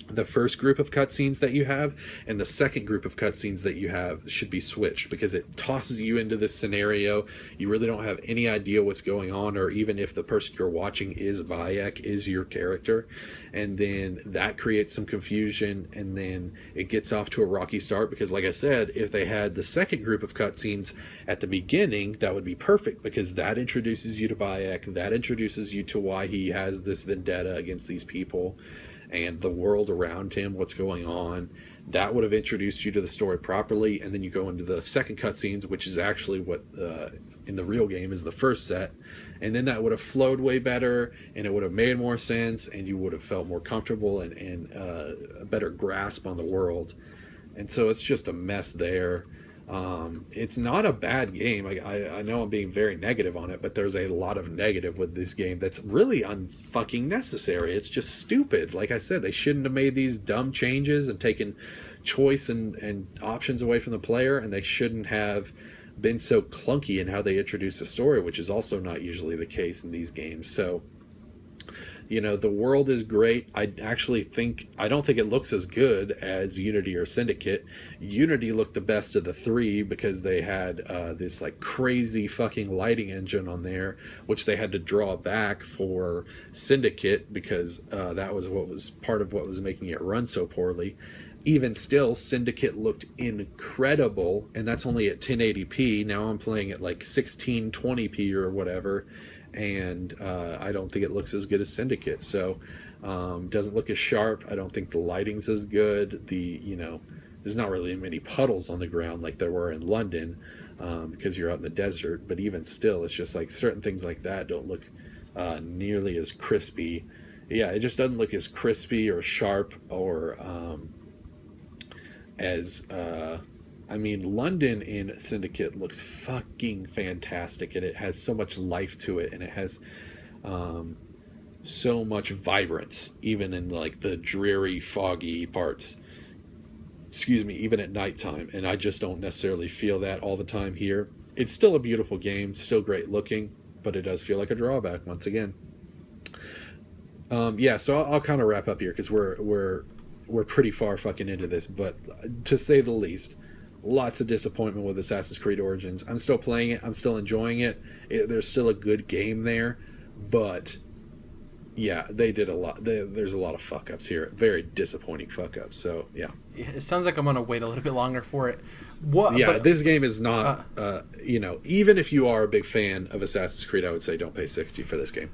the first group of cutscenes that you have and the second group of cutscenes that you have should be switched, because it tosses you into this scenario. You really don't have any idea what's going on, or even if the person you're watching is Bayek, is your character. And then that creates some confusion, and then it gets off to a rocky start, because like I said, if they had the second group of cutscenes at the beginning, that would be perfect, because that introduces you to Bayek, that introduces you to why he has this vendetta against these people and the world around him, what's going on. That would have introduced you to the story properly, and then you go into the second cutscenes, which is actually what in the real game is the first set, and then that would have flowed way better, and it would have made more sense, and you would have felt more comfortable and a better grasp on the world. And so it's just a mess there. It's not a bad game. I know I'm being very negative on it, but there's a lot of negative with this game that's really unfucking necessary. It's just stupid. Like I said, they shouldn't have made these dumb changes and taken choice and options away from the player, and they shouldn't have been so clunky in how they introduce the story, which is also not usually the case in these games. So the world is great. I don't think it looks as good as Unity or Syndicate. Unity looked the best of the three because they had this like crazy fucking lighting engine on there, which they had to draw back for Syndicate because that was what was part of what was making it run so poorly. Even still, Syndicate looked incredible, and that's only at 1080p. Now I'm playing at like 1620p or whatever, and I don't think it looks as good as Syndicate. So doesn't look as sharp. I don't think the lighting's as good. There's not really many puddles on the ground like there were in London because you're out in the desert, but even still, it's just like certain things like that don't look nearly as crispy. It just doesn't look as crispy or sharp or as London in Syndicate looks fucking fantastic, and it has so much life to it, and it has so much vibrance, even in like the dreary, foggy parts. Excuse me, even at nighttime, and I just don't necessarily feel that all the time here. It's still a beautiful game, still great looking, but it does feel like a drawback once again. So I'll kind of wrap up here because we're pretty far fucking into this, but to say the least, lots of disappointment with Assassin's Creed Origins. I'm still playing it. I'm still enjoying it. There's still a good game there, but yeah, they did a lot. There's a lot of fuck ups here. Very disappointing fuck ups. So yeah. It sounds like I'm gonna wait a little bit longer for it. What? Yeah, but, this game is not. Even if you are a big fan of Assassin's Creed, I would say don't pay $60 for this game.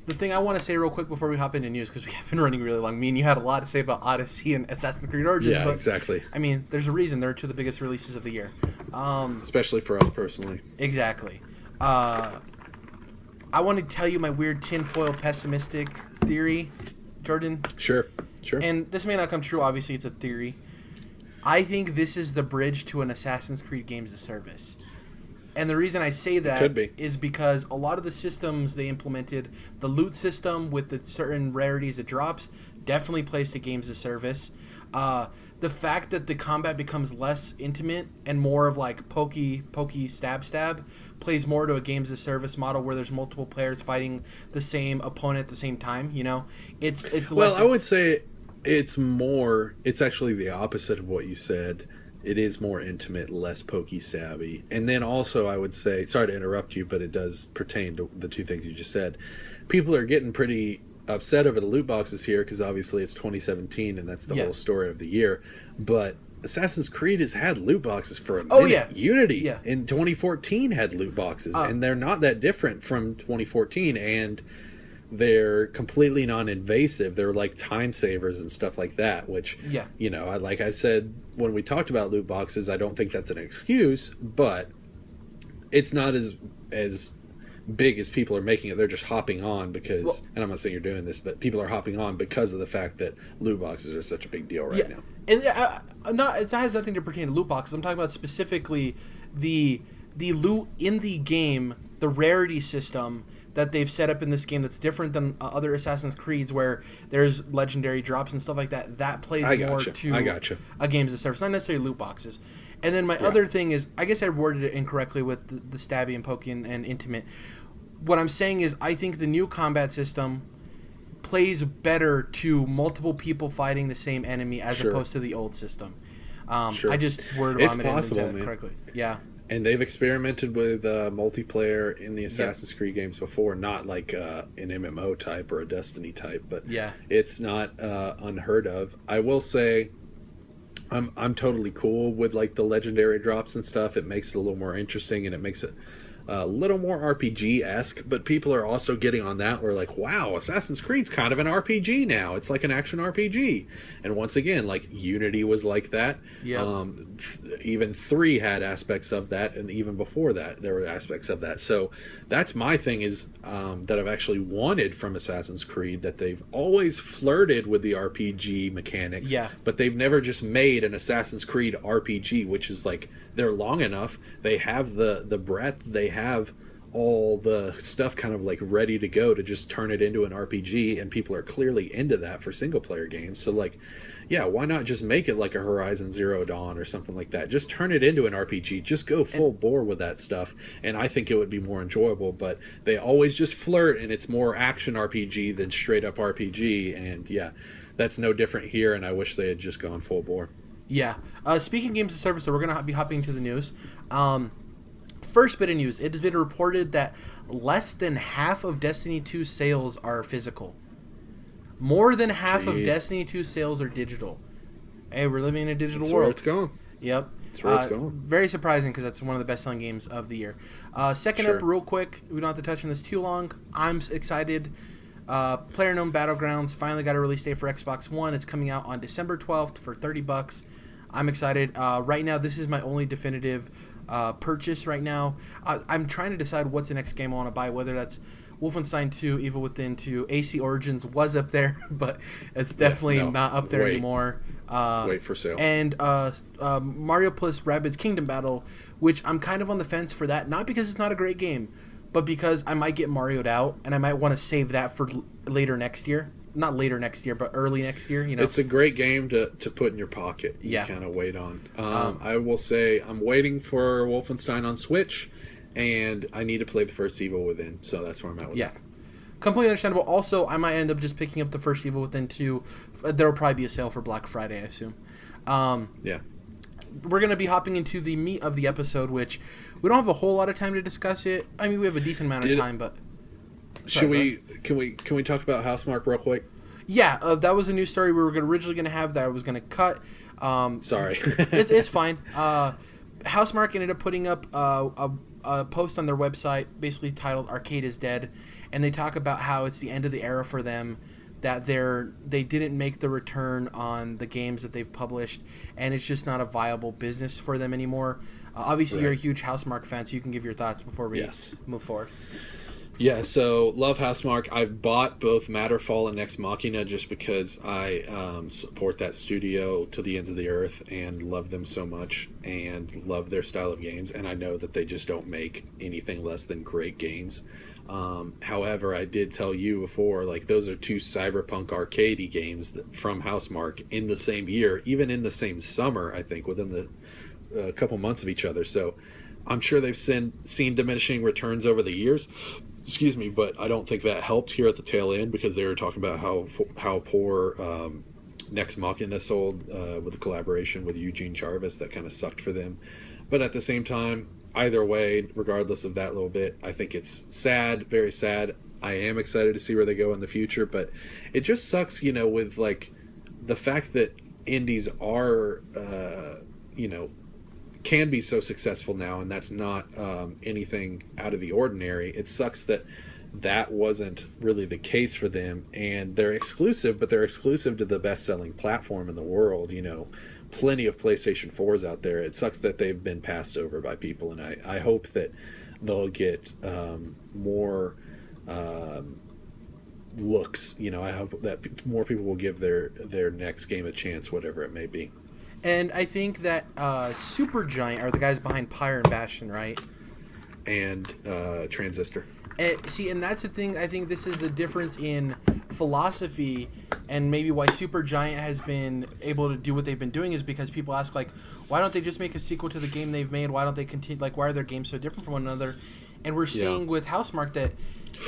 The thing I want to say real quick before we hop into news, because we have been running really long. Me and you had a lot to say about Odyssey and Assassin's Creed Origins. Yeah, but, exactly. I mean, there's a reason they're two of the biggest releases of the year. Especially for us personally. Exactly. I want to tell you my weird tinfoil pessimistic theory, Jordan. Sure. And this may not come true. Obviously, it's a theory. I think this is the bridge to an Assassin's Creed Games as a Service. And the reason I say that is because a lot of the systems they implemented, the loot system with the certain rarities it drops, definitely plays to Games as a Service. The fact that the combat becomes less intimate and more of like pokey, stab, plays more to a Games as a Service model where there's multiple players fighting the same opponent at the same time. You know, it's well, I would say it's actually the opposite of what you said. It is more intimate, less pokey stabby. And then also I would say, sorry to interrupt you, but it does pertain to the two things you just said. People are getting pretty upset over the loot boxes here because obviously it's 2017 and that's the whole story of the year. But Assassin's Creed has had loot boxes for a minute. Oh, yeah. Unity in 2014 had loot boxes, and they're not that different from 2014, and they're completely non-invasive. They're like time savers and stuff like that, which, like I said when we talked about loot boxes, I don't think that's an excuse, but it's not as big as people are making it. They're just hopping on because, and I'm not saying you're doing this, but people are hopping on because of the fact that loot boxes are such a big deal right now. And it has nothing to pertain to loot boxes. I'm talking about specifically the loot in the game, the rarity system that they've set up in this game that's different than other Assassin's Creeds where there's legendary drops and stuff like that. That plays more to a Games as a Service, not necessarily loot boxes. And then my other thing is, I guess I worded it incorrectly with the stabby and pokey and intimate. What I'm saying is I think the new combat system plays better to multiple people fighting the same enemy as opposed to the old system. I just word vomited and said it correctly. Yeah. And they've experimented with multiplayer in the Assassin's Creed games before, not like an MMO type or a Destiny type, but it's not unheard of. I will say I'm totally cool with like the legendary drops and stuff. It makes it a little more interesting and it makes it a little more RPG-esque, but people are also getting on that. We're like, wow, Assassin's Creed's kind of an RPG now. It's like an action RPG. And once again, like Unity was like that. Even 3 had aspects of that, and even before that, there were aspects of that. So that's my thing is that I've actually wanted from Assassin's Creed, that they've always flirted with the RPG mechanics, but they've never just made an Assassin's Creed RPG, which is like, they're long enough, they have the breadth, they have all the stuff kind of like ready to go to just turn it into an RPG, and people are clearly into that for single player games. So like, yeah, why not just make it like a Horizon Zero Dawn or something like that? Just turn it into an RPG. Just go full bore with that stuff, and I think it would be more enjoyable. But they always just flirt, and it's more action RPG than straight up RPG, and that's no different here, and I wish they had just gone full bore. Yeah. Speaking of Games as a Service, so we're going to be hopping into the news. First bit of news. It has been reported that less than half of Destiny 2 sales are physical. More than half of Destiny 2 sales are digital. Hey, we're living in a digital world. That's where it's going. Yep. That's where it's going. Very surprising because that's one of the best-selling games of the year. Second up, real quick, we don't have to touch on this too long. I'm excited. PlayerUnknown's Battlegrounds finally got a release date for Xbox One. It's coming out on December 12th for $30. I'm excited. Right now, this is my only definitive purchase right now. I'm trying to decide what's the next game I want to buy, whether that's Wolfenstein 2, Evil Within 2, AC Origins was up there, but it's definitely not up there anymore. Wait for sale. And Mario plus Rabbids Kingdom Battle, which I'm kind of on the fence for that, not because it's not a great game, but because I might get Mario'd out, and I might want to save that for later next year. Not later next year, but early next year. You know, it's a great game to put in your pocket. You kind of wait on. I will say I'm waiting for Wolfenstein on Switch, and I need to play the first Evil Within, so that's where I'm at with it. Completely understandable. Also, I might end up just picking up the first Evil Within 2. There will probably be a sale for Black Friday, I assume. We're going to be hopping into the meat of the episode, which we don't have a whole lot of time to discuss it. I mean, we have a decent amount of time, but... Can we talk about Housemarque real quick? Yeah, that was a news story we were originally going to have that I was going to cut. Sorry. it's fine. Housemarque ended up putting up a post on their website basically titled "Arcade is Dead," and they talk about how it's the end of the era for them, that they didn't make the return on the games that they've published, and it's just not a viable business for them anymore. Obviously, You're a huge Housemarque fan, so you can give your thoughts before we move forward. Yeah, so love Housemarque. I've bought both Matterfall and Nex Machina just because I support that studio to the ends of the earth and love them so much and love their style of games. And I know that they just don't make anything less than great games. However, I did tell you before, like, those are two cyberpunk arcadey games from Housemarque in the same year, even in the same summer, I think, within the couple months of each other. So I'm sure they've seen diminishing returns over the years. Excuse me, but I don't think that helped here at the tail end because they were talking about how poor Nex Machina sold with the collaboration with Eugene Jarvis. That kind of sucked for them. But at the same time, either way, regardless of that little bit, I think it's sad, very sad. I am excited to see where they go in the future, but it just sucks, with like the fact that indies are, can be so successful now, and that's not anything out of the ordinary. It sucks that wasn't really the case for them, and they're exclusive, but they're exclusive to the best-selling platform in the world. Plenty of PlayStation 4s out there. It sucks that they've been passed over by people, and I hope that they'll get more looks. I hope that more people will give their next game a chance, whatever it may be. And I think that Supergiant are the guys behind Pyre and Bastion, right? And Transistor. And that's the thing. I think this is the difference in philosophy, and maybe why Supergiant has been able to do what they've been doing is because people ask, like, why don't they just make a sequel to the game they've made? Why don't they continue? Like, why are their games so different from one another? And we're seeing with Housemarque that,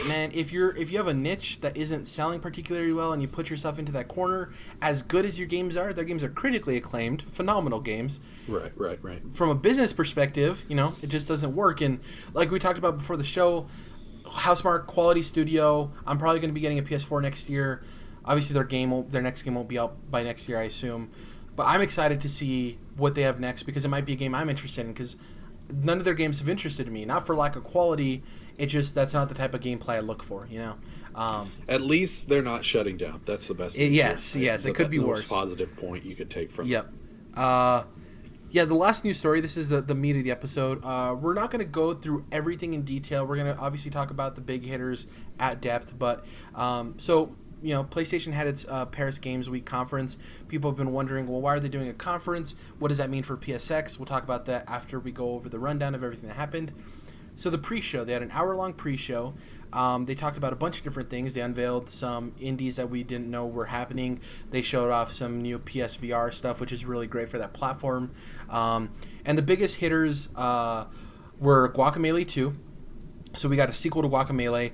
man, if you have a niche that isn't selling particularly well and you put yourself into that corner, as good as your games are, their games are critically acclaimed, phenomenal games. Right. From a business perspective, it just doesn't work. And like we talked about before the show, Housemarque, quality studio. I'm probably going to be getting a PS4 next year. Obviously, their next game won't be out by next year, I assume. But I'm excited to see what they have next because it might be a game I'm interested in because none of their games have interested me. Not for lack of quality. It just, that's not the type of gameplay I look for, At least they're not shutting down. That's the best. Yes. It could be worse. Most positive point you could take from. Yep. The last news story. This is the meat of the episode. We're not going to go through everything in detail. We're going to obviously talk about the big hitters at depth. But PlayStation had its Paris Games Week conference. People have been wondering, well, why are they doing a conference? What does that mean for PSX? We'll talk about that after we go over the rundown of everything that happened. So the pre-show, they had an hour-long pre-show. They talked about a bunch of different things. They unveiled some indies that we didn't know were happening. They showed off some new PSVR stuff, which is really great for that platform. And the biggest hitters were Guacamelee 2. So we got a sequel to Guacamelee.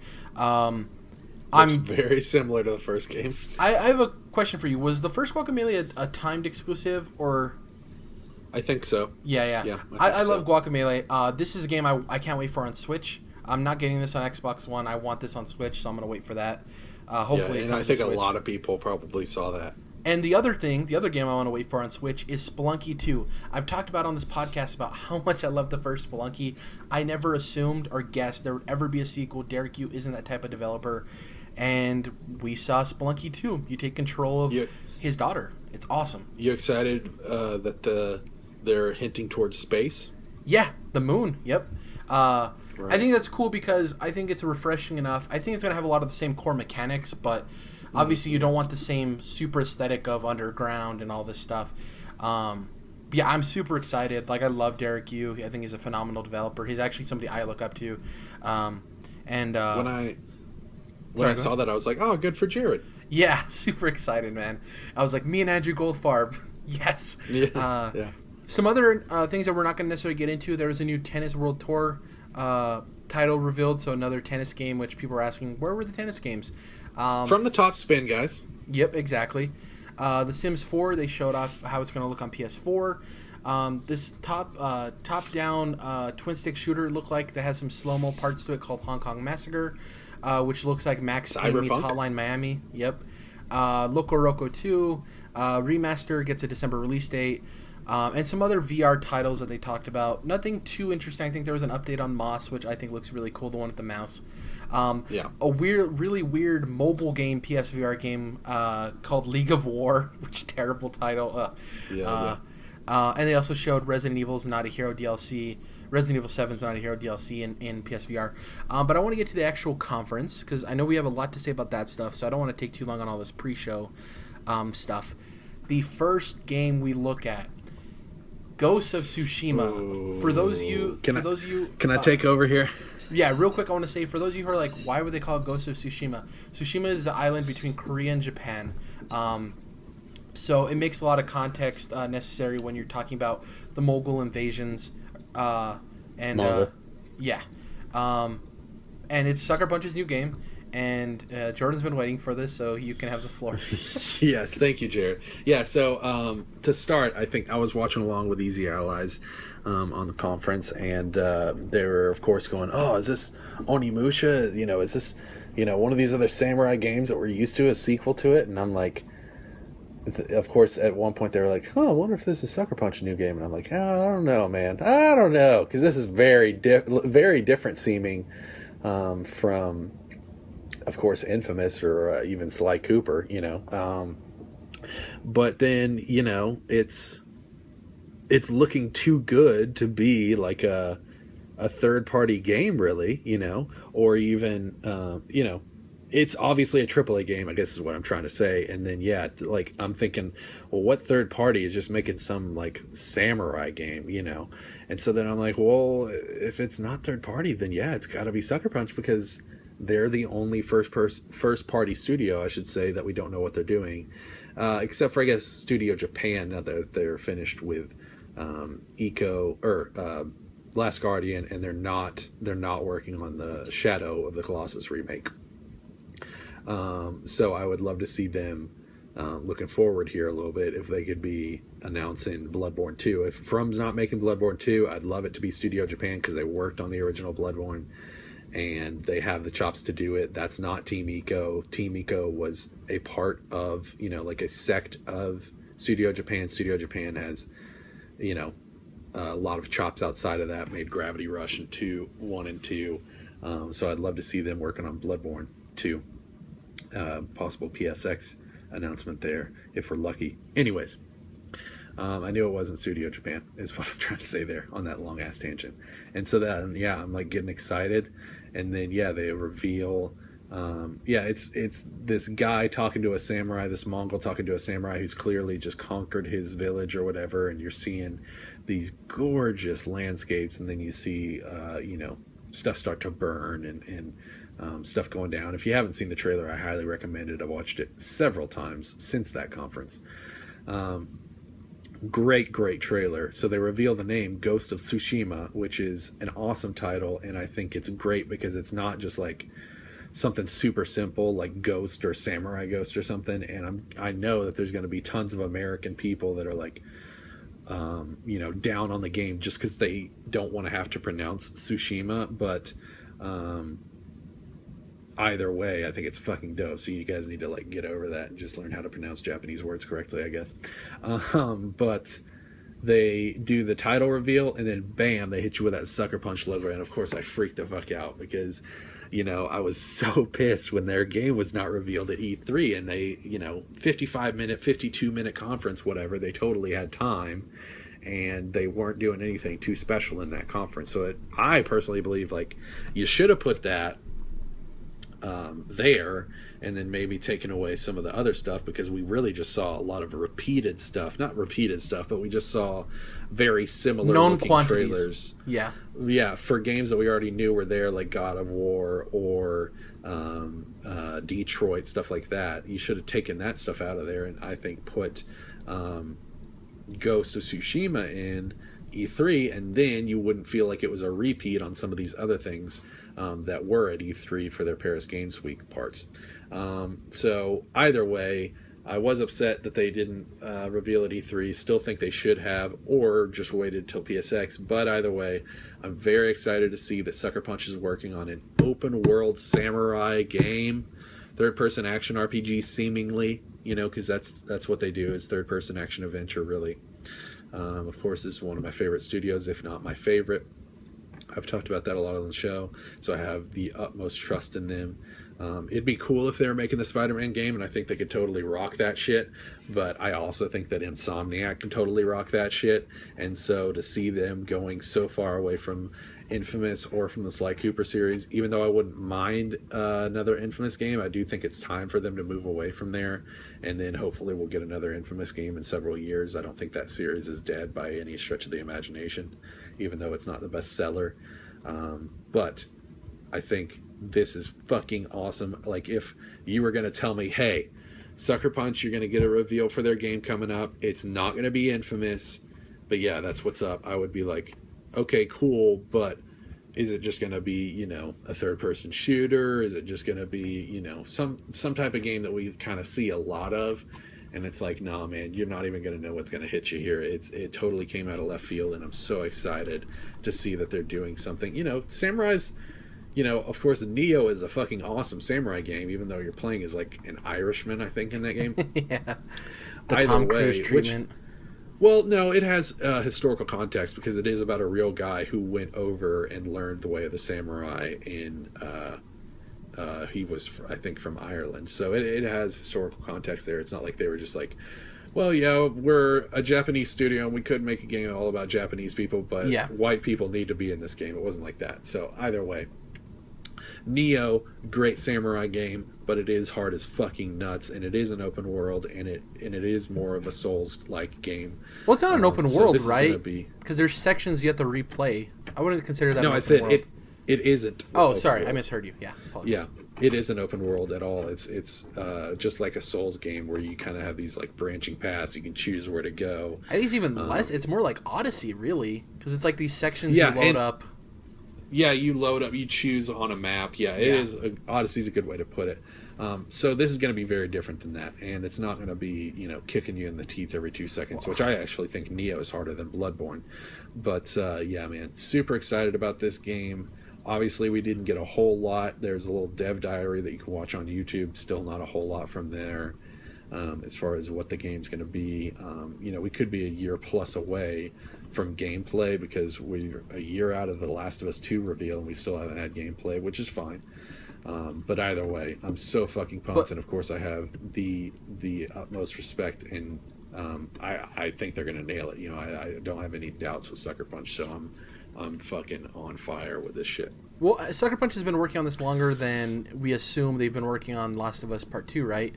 It's very similar to the first game. I have a question for you. Was the first Guacamelee a timed exclusive, or... I think so. Yeah. I love Guacamelee. This is a game I can't wait for on Switch. I'm not getting this on Xbox One. I want this on Switch, so I'm going to wait for that. Hopefully, and I think a lot of people probably saw that. And the other game I want to wait for on Switch is Spelunky 2. I've talked about on this podcast about how much I love the first Spelunky. I never assumed or guessed there would ever be a sequel. Derek Yu isn't that type of developer. And we saw Spelunky 2. You take control of his daughter. It's awesome. You excited that they're hinting towards space? Yeah, the moon. Yep. Right. I think that's cool because I think it's refreshing enough. I think it's going to have a lot of the same core mechanics, but obviously you don't want the same super aesthetic of underground and all this stuff. I'm super excited. Like, I love Derek Yu. I think he's a phenomenal developer. He's actually somebody I look up to. When I saw that, I was like, oh, good for Jared. Yeah, super excited, man. I was like, me and Andrew Goldfarb. Yes. Yeah. Some other things that we're not going to necessarily get into. There was a new Tennis World Tour title revealed, so another tennis game, which people are asking, where were the tennis games? From the Top Spin, guys. Yep, exactly. The Sims 4, they showed off how it's going to look on PS4. This top-down twin-stick shooter looked like that has some slow-mo parts to it called Hong Kong Massacre. which looks like Max Payne meets Hotline Miami. Yep. Loco Roco 2 remaster gets a December release date. And some other VR titles that they talked about. Nothing too interesting. I think there was an update on Moss, which I think looks really cool, the one with the mouse. A really weird mobile game, PSVR game called League of War, which terrible title. And they also showed Resident Evil's Not a Hero DLC, Resident Evil 7's Not a Hero DLC in PSVR. But I want to get to the actual conference, because I know we have a lot to say about that stuff, so I don't want to take too long on all this pre-show stuff. The first game we look at, Ghost of Tsushima. Ooh. For those of you, can I take over here? Yeah, real quick, I want to say, for those of you who are like, why would they call it Ghost of Tsushima? Tsushima is the island between Korea and Japan. So it makes a lot of context necessary when you're talking about the Mongol invasions. And it's Sucker Punch's new game. And Jordan's been waiting for this, so you can have the floor. Yes, thank you, Jared. Yeah, so to start, I think I was watching along with Easy Allies on the conference, and they were, of course, going, "Oh, is this Onimusha? Is this, one of these other samurai games that we're used to, a sequel to it?" And I'm like, of course, at one point they were like, "Oh, I wonder if this is Sucker Punch new game." And I'm like, "Oh, I don't know, man. I don't know," because this is very different seeming from, of course, Infamous or even Sly Cooper, but then, it's looking too good to be like a third-party game, really, or even, it's obviously a AAA game, I guess is what I'm trying to say. And then, I'm thinking, well, what third party is just making some like samurai game, And so then I'm like, well, if it's not third party, then it's got to be Sucker Punch, because they're the only first party studio, I should say, that we don't know what they're doing, except for, I guess, Studio Japan, now that they're finished with Last Guardian, and they're not working on the Shadow of the Colossus remake. So I would love to see them looking forward here a little bit, if they could be announcing Bloodborne 2. If From's not making Bloodborne 2, I'd love it to be Studio Japan, because they worked on the original Bloodborne and they have the chops to do it. That's not Team Ico. Team Ico was a part of, like a sect of Studio Japan. Studio Japan has, a lot of chops outside of that, made Gravity Rush 1 and 2. So I'd love to see them working on Bloodborne 2. Possible PSX announcement there, if we're lucky. Anyways, I knew it wasn't Studio Japan, is what I'm trying to say there on that long ass tangent. And so then, I'm like getting excited, and then they reveal, it's this guy talking to a samurai, this Mongol talking to a samurai who's clearly just conquered his village or whatever, and you're seeing these gorgeous landscapes, and then you see, stuff start to burn and stuff going down. If you haven't seen the trailer, I highly recommend it. I've watched it several times since that conference. Great trailer. So they reveal the name Ghost of Tsushima, which is an awesome title, and I think it's great because it's not just like something super simple like Ghost or Samurai Ghost or something. And I know that there's going to be tons of American people that are like, down on the game just because they don't want to have to pronounce Tsushima, but either way, I think it's fucking dope. So you guys need to like get over that and just learn how to pronounce Japanese words correctly, I guess. But they do the title reveal, and then bam, they hit you with that Sucker Punch logo. And of course, I freaked the fuck out because, I was so pissed when their game was not revealed at E3, and they, 55-minute, 52-minute conference, whatever. They totally had time, and they weren't doing anything too special in that conference. So I personally believe like you should have put that there, and then maybe taken away some of the other stuff, because we really just saw a lot of repeated stuff. Not repeated stuff, but we just saw very similar known looking quantities. Trailers. Yeah, for games that we already knew were there, like God of War or Detroit, stuff like that. You should have taken that stuff out of there, and I think put Ghost of Tsushima in E3, and then you wouldn't feel like it was a repeat on some of these other things that were at E3 for their Paris Games Week parts. So either way, I was upset that they didn't reveal at E3. Still think they should have, or just waited till PSX. But either way, I'm very excited to see that Sucker Punch is working on an open world samurai game, third person action RPG, seemingly. Because that's what they do, is third person action adventure, really. Of course, this is one of my favorite studios, if not my favorite. I've talked about that a lot on the show, so I have the utmost trust in them. It'd be cool if they were making the Spider-Man game, and I think they could totally rock that shit. But I also think that Insomniac can totally rock that shit. And so to see them going so far away from Infamous or from the Sly Cooper series, even though I wouldn't mind another Infamous game, I do think it's time for them to move away from there. And then hopefully we'll get another Infamous game in several years. I don't think that series is dead by any stretch of the imagination, even though it's not the best seller. But I think this is fucking awesome. Like, if you were going to tell me, hey, Sucker Punch, you're going to get a reveal for their game coming up, it's not going to be Infamous, but yeah, that's what's up, I would be like, okay, cool, but is it just going to be, a third-person shooter? Is it just going to be, some type of game that we kind of see a lot of? And it's like, nah, man, you're not even going to know what's going to hit you here. It totally came out of left field, and I'm so excited to see that they're doing something. Samurai's, of course, Neo is a fucking awesome samurai game, even though you're playing as like an Irishman, I think, in that game. Yeah. The Tom Cruise treatment. Well, no, it has historical context, because it is about a real guy who went over and learned the way of the samurai in he was, I think, from Ireland. So it has historical context there. It's not like they were just like, well, yeah, we're a Japanese studio and we could make a game all about Japanese people, but white people need to be in this game. It wasn't like that. So either way, Neo, great samurai game, but it is hard as fucking nuts, and it is an open world, and it is more of a Souls-like game. Well, it's not an open world, right? Because there's sections you have to replay. I wouldn't consider that. No, I said world. It isn't. Oh, sorry, I misheard you. Yeah, apologies. Yeah, it is an open world at all. It's just like a Souls game where you kind of have these like branching paths. You can choose where to go. I think it's even less. It's more like Odyssey, really, because it's like these sections you load up. Yeah, you load up, you choose on a map. Yeah, it is. Odyssey's a good way to put it. So this is going to be very different than that, and it's not going to be, kicking you in the teeth every 2 seconds, which I actually think Neo is harder than Bloodborne. But yeah, man, super excited about this game. Obviously, we didn't get a whole lot. There's a little dev diary that you can watch on YouTube. Still not a whole lot from there as far as what the game's going to be. We could be a year plus away from gameplay, because we're a year out of the Last of Us 2 reveal and we still haven't had gameplay, which is fine. But either way, I'm so fucking pumped, and of course I have the utmost respect, and I think they're gonna nail it. I don't have any doubts with Sucker Punch, so I'm fucking on fire with this shit. Well, Sucker Punch has been working on this longer than we assume they've been working on Last of Us Part 2, right?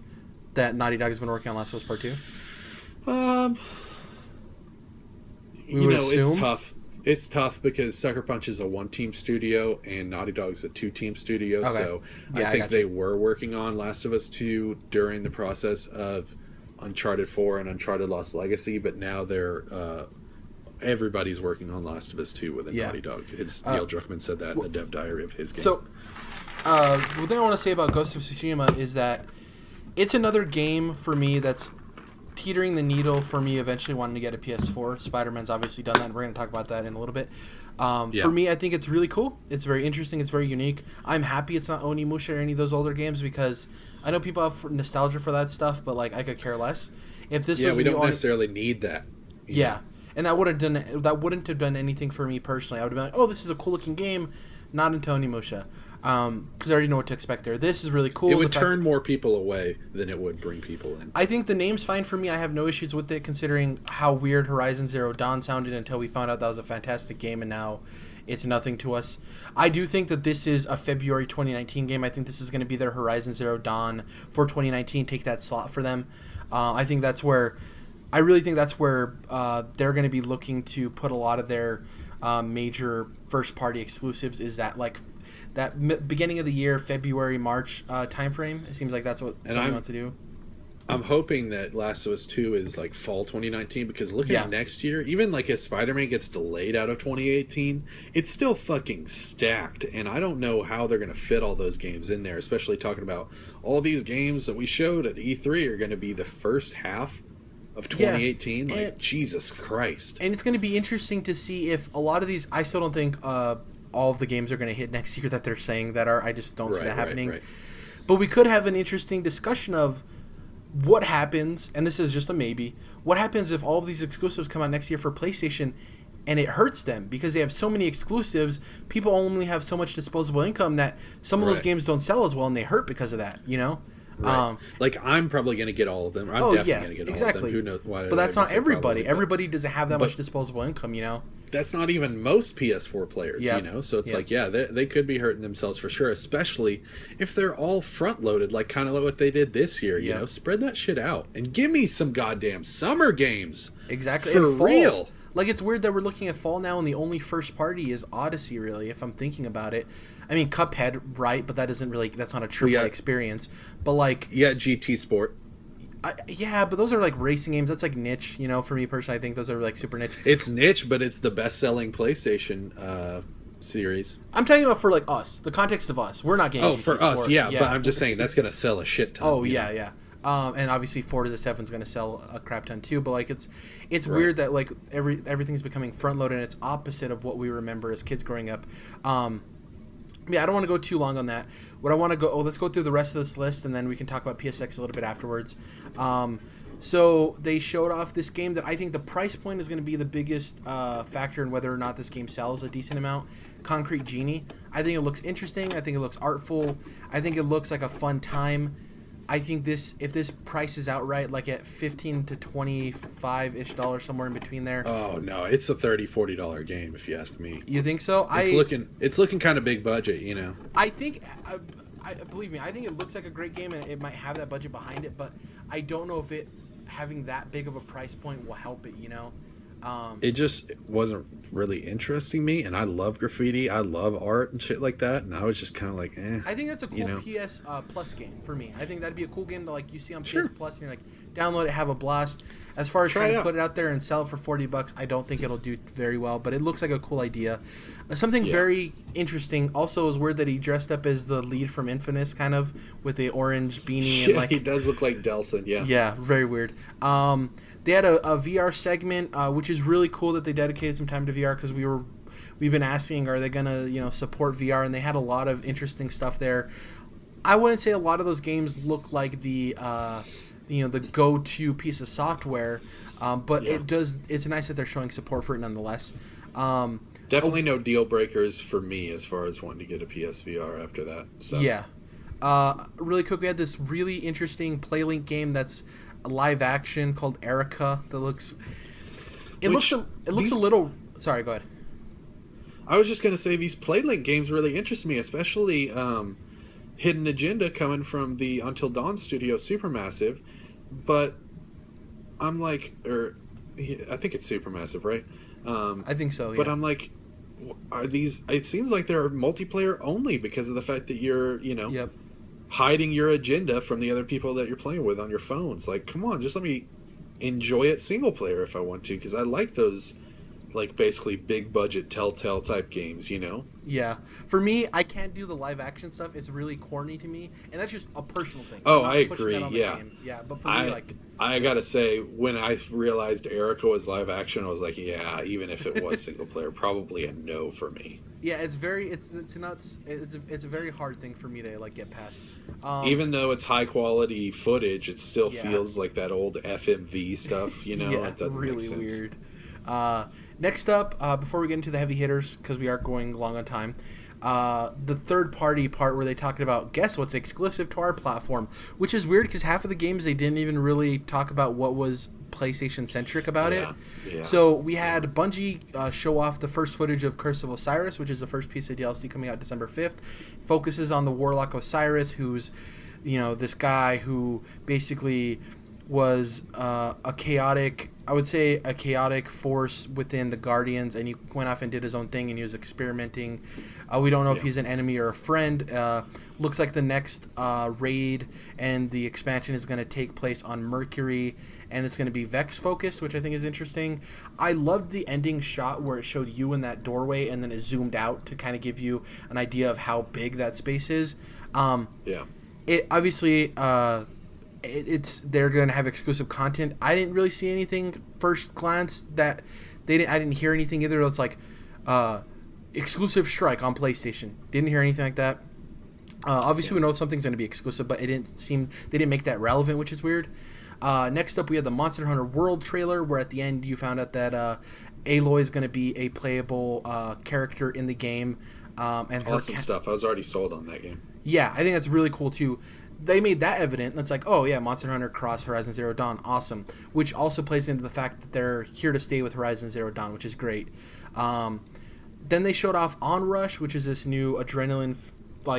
That Naughty Dog has been working on Last of Us Part 2? It's tough. It's tough because Sucker Punch is a one-team studio and Naughty Dog's a two-team studio. Okay. So I think they were working on Last of Us 2 during the process of Uncharted 4 and Uncharted Lost Legacy, but now they're everybody's working on Last of Us 2 with a Naughty Dog. Neil Druckmann said that in the dev diary of his game. So the thing I want to say about Ghost of Tsushima is that it's another game for me that's teetering the needle for me eventually wanting to get a PS4. Spider-Man's obviously done that, and we're going to talk about that in a little bit. For me, I think it's really cool. It's very interesting. It's very unique. I'm happy it's not Onimusha or any of those older games, because I know people have nostalgia for that stuff, but like I could care less. If this was we don't necessarily need that. Yeah, and that wouldn't have done anything for me personally. I would have been like, oh, this is a cool looking game, not into Onimusha. Because I already know what to expect there. This is really cool. It would turn more people away than it would bring people in. I think the name's fine for me. I have no issues with it, considering how weird Horizon Zero Dawn sounded until we found out that was a fantastic game, and now it's nothing to us. I do think that this is a February 2019 game. I think this is going to be their Horizon Zero Dawn for 2019. Take that slot for them. I think that's where... I really think that's where they're going to be looking to put a lot of their major first-party exclusives, is that like... that beginning of the year, February, March time frame. It seems like that's what Sony wants to do. I'm hoping that Last of Us 2 is like fall 2019, because looking at next year, even like if Spider-Man gets delayed out of 2018, it's still fucking stacked. And I don't know how they're going to fit all those games in there, especially talking about all these games that we showed at E3 are going to be the first half of 2018. Yeah. Like, Jesus Christ. And it's going to be interesting to see if a lot of these, I still don't think all of the games are going to hit next year that they're saying that are. I just don't see that happening. Right. But we could have an interesting discussion of what happens, and this is just a maybe, what happens if all of these exclusives come out next year for PlayStation and it hurts them because they have so many exclusives, people only have so much disposable income that some of those games don't sell as well and they hurt because of that, you know? Right. Like, I'm probably going to get all of them. I'm definitely going to get all of them. Who knows why? But that's not everybody. Everybody doesn't have that much disposable income, you know? That's not even most PS4 players, you know? So it's like, they could be hurting themselves for sure, especially if they're all front-loaded, like kind of like what they did this year, you know? Spread that shit out. And give me some goddamn summer games. Exactly. For real. Like, it's weird that we're looking at fall now and the only first party is Odyssey, really, if I'm thinking about it. I mean, Cuphead, right, but that isn't really, that's not a AAA experience. But, like... Yeah, GT Sport. Yeah, but those are, like, racing games. That's, like, niche, you know, for me personally. I think those are, like, super niche. It's niche, but it's the best-selling PlayStation series. I'm talking about for, like, us. The context of us. We're not getting GT for Sport. Us, yeah, but I'm just saying that's going to sell a shit ton. Oh, yeah. And obviously Forza 7 is going to sell a crap ton too, but like it's weird that like everything's becoming front loaded and it's opposite of what we remember as kids growing up. Yeah, I don't want to go too long on that. What I want to go let's go through the rest of this list and then we can talk about PSX a little bit afterwards. So they showed off this game that I think the price point is going to be the biggest factor in whether or not this game sells a decent amount. Concrete Genie. I think it looks interesting. I think it looks artful. I think it looks like a fun time. I think if this price is outright, like at $15 to $25-ish dollars, somewhere in between there. Oh no, it's a $30-$40 game if you ask me. You think so? It's looking kind of big budget, you know. I think, believe me, I think it looks like a great game and it might have that budget behind it, but I don't know if it having that big of a price point will help it, you know. It just wasn't really interesting me, and I love graffiti, I love art and shit like that, and I was just kind of like, I think that's a cool PS Plus game for me. I think that'd be a cool game that like you see on PS Plus, and you're like, download it, have a blast. As far as trying to put it out there and sell it for $40, I don't think it'll do very well, but it looks like a cool idea. Something very interesting. Also, is weird that he dressed up as the lead from Infamous, kind of with the orange beanie. And like he does look like Delson. Yeah, very weird. They had a VR segment, which is really cool that they dedicated some time to VR because we've been asking, are they gonna support VR? And they had a lot of interesting stuff there. I wouldn't say a lot of those games look like the go-to piece of software, but it's nice that they're showing support for it nonetheless. Definitely no deal breakers for me as far as wanting to get a PSVR after that. So. Yeah. Really quick, we had this really interesting PlayLink game that's a live action called Erica that looks a little. Sorry, go ahead. I was just gonna say these PlayLink games really interest me, especially Hidden Agenda coming from the Until Dawn studio, Supermassive. But I'm like, I think it's Supermassive, right? I think so. Yeah. But I'm like, are these? It seems like they're multiplayer only because of the fact that you're, hiding your agenda from the other people that you're playing with on your phones. Like, come on, just let me enjoy it single player if I want to, because I like those, like, basically big budget Telltale type games, Yeah. For me, I can't do the live action stuff. It's really corny to me, and that's just a personal thing. Oh, I agree. Yeah. Yeah, but for me, I gotta say, when I realized Erica was live action, I was like, yeah, even if it was single player, probably a no for me. Yeah, it's nuts. It's a very hard thing for me to like get past. Even though it's high quality footage, it still feels like that old FMV stuff. Yeah, it doesn't really make sense. Weird. Next up, before we get into the heavy hitters, because we are going long on time, the third-party part where they talked about, guess what's exclusive to our platform, which is weird because half of the games they didn't even really talk about what was PlayStation-centric about it. Yeah. So we had Bungie show off the first footage of Curse of Osiris, which is the first piece of DLC coming out December 5th. Focuses on the Warlock Osiris, who's, this guy who basically was a chaotic, I would say a chaotic force within the Guardians, and he went off and did his own thing, and he was experimenting. We don't know if he's an enemy or a friend. Looks like the next raid and the expansion is going to take place on Mercury, and it's going to be Vex focused, which I think is interesting. I loved the ending shot where it showed you in that doorway, and then it zoomed out to kind of give you an idea of how big that space is. It obviously... they're going to have exclusive content. I didn't really see anything first glance that I didn't hear anything either. It's like exclusive strike on PlayStation. Didn't hear anything like that. Obviously, we know something's going to be exclusive, but they didn't make that relevant, which is weird. Next up, we had the Monster Hunter World trailer, where at the end you found out that Aloy is going to be a playable character in the game. And awesome stuff. I was already sold on that game. Yeah, I think that's really cool too. They made that evident, and it's like, oh yeah, Monster Hunter Cross Horizon Zero Dawn, awesome. Which also plays into the fact that they're here to stay with Horizon Zero Dawn, which is great. Then they showed off Onrush, which is this new adrenaline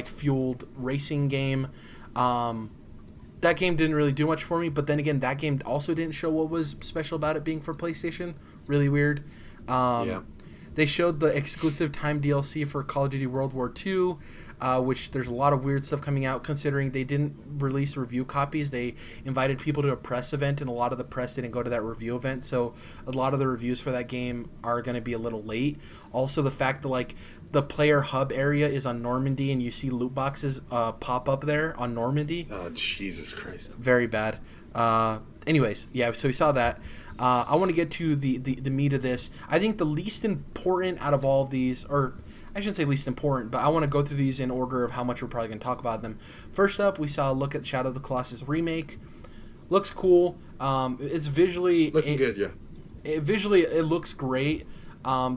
fueled racing game. That game didn't really do much for me, but then again, that game also didn't show what was special about it being for PlayStation. Really weird. They showed the exclusive time DLC for Call of Duty World War II, which there's a lot of weird stuff coming out considering they didn't release review copies. They invited people to a press event, and a lot of the press didn't go to that review event, so a lot of the reviews for that game are going to be a little late. Also, the fact that the player hub area is on Normandy, and you see loot boxes pop up there on Normandy. Oh, Jesus Christ. Very bad. Anyways, yeah, so we saw that. I want to get to the meat of this. I think the least important out of all of these, or I shouldn't say least important, but I want to go through these in order of how much we're probably going to talk about them. First up, we saw a look at Shadow of the Colossus remake. Looks cool. It's visually... Looking good, yeah. Visually, it looks great.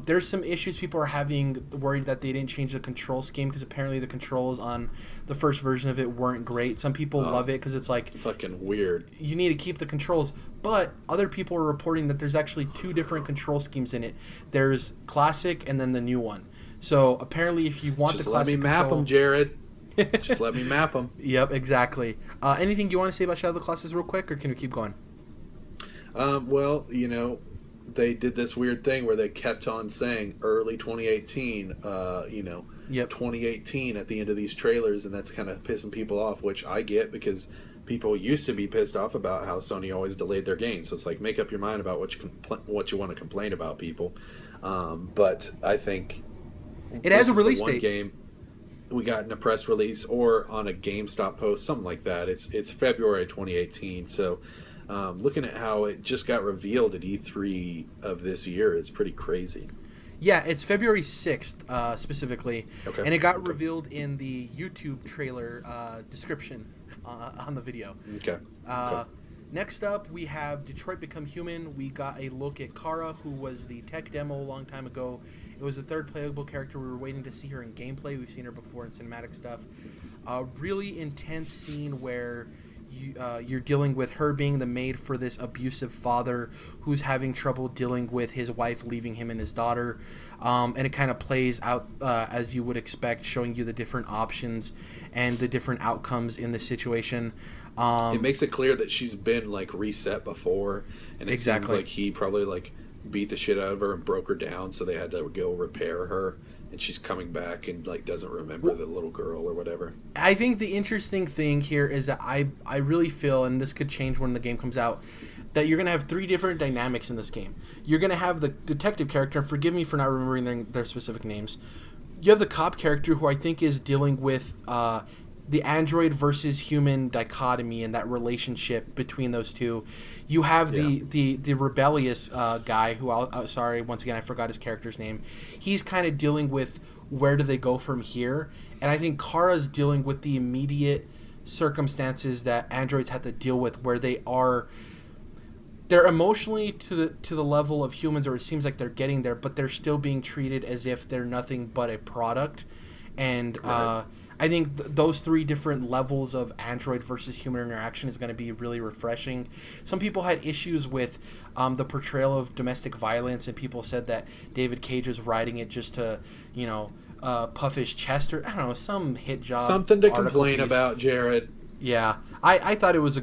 There's some issues people are having, worried that they didn't change the control scheme, because apparently the controls on the first version of it weren't great. Some people love it because it's like... fucking weird. You need to keep the controls. But other people are reporting that there's actually two different control schemes in it. There's classic and then the new one. So apparently if you want the classic control... Just let me map them, Jared. Just let me map them. Yep, exactly. Anything you want to say about Shadow of the Colossus real quick, or can we keep going? Well, they did this weird thing where they kept on saying early 2018, 2018 at the end of these trailers, and that's kind of pissing people off, which I get, because people used to be pissed off about how Sony always delayed their games. So it's like, make up your mind about what you want to complain about, people. But I think it has a release date. Game we got in a press release or on a GameStop post, something like that. It's February 2018. So looking at how it just got revealed at E3 of this year, it's pretty crazy. Yeah, it's February 6th specifically, okay. And it got revealed in the YouTube trailer description on the video. Okay. Next up, we have Detroit Become Human. We got a look at Kara, who was the tech demo a long time ago. It was the third playable character. We were waiting to see her in gameplay. We've seen her before in cinematic stuff. A really intense scene where you're dealing with her being the maid for this abusive father who's having trouble dealing with his wife leaving him and his daughter. And it kind of plays out as you would expect, showing you the different options and the different outcomes in the situation. It makes it clear that she's been reset before, and it seems like he probably beat the shit out of her and broke her down, so they had to go repair her, and she's coming back and doesn't remember the little girl or whatever. I think the interesting thing here is that I really feel, and this could change when the game comes out, that you're going to have three different dynamics in this game. You're going to have the detective character, and forgive me for not remembering their specific names. You have the cop character, who I think is dealing with the android versus human dichotomy and that relationship between those two. You have the rebellious guy who sorry, once again I forgot his character's name. He's kind of dealing with where do they go from here, and I think Kara's dealing with the immediate circumstances that androids have to deal with, where they're emotionally to the level of humans, or it seems like they're getting there, but they're still being treated as if they're nothing but a product. And I think those three different levels of android versus human interaction is going to be really refreshing. Some people had issues with the portrayal of domestic violence, and people said that David Cage was writing it just to, puff his chest, or I don't know, some hit job. Something to complain about, Jared. Yeah, I thought it was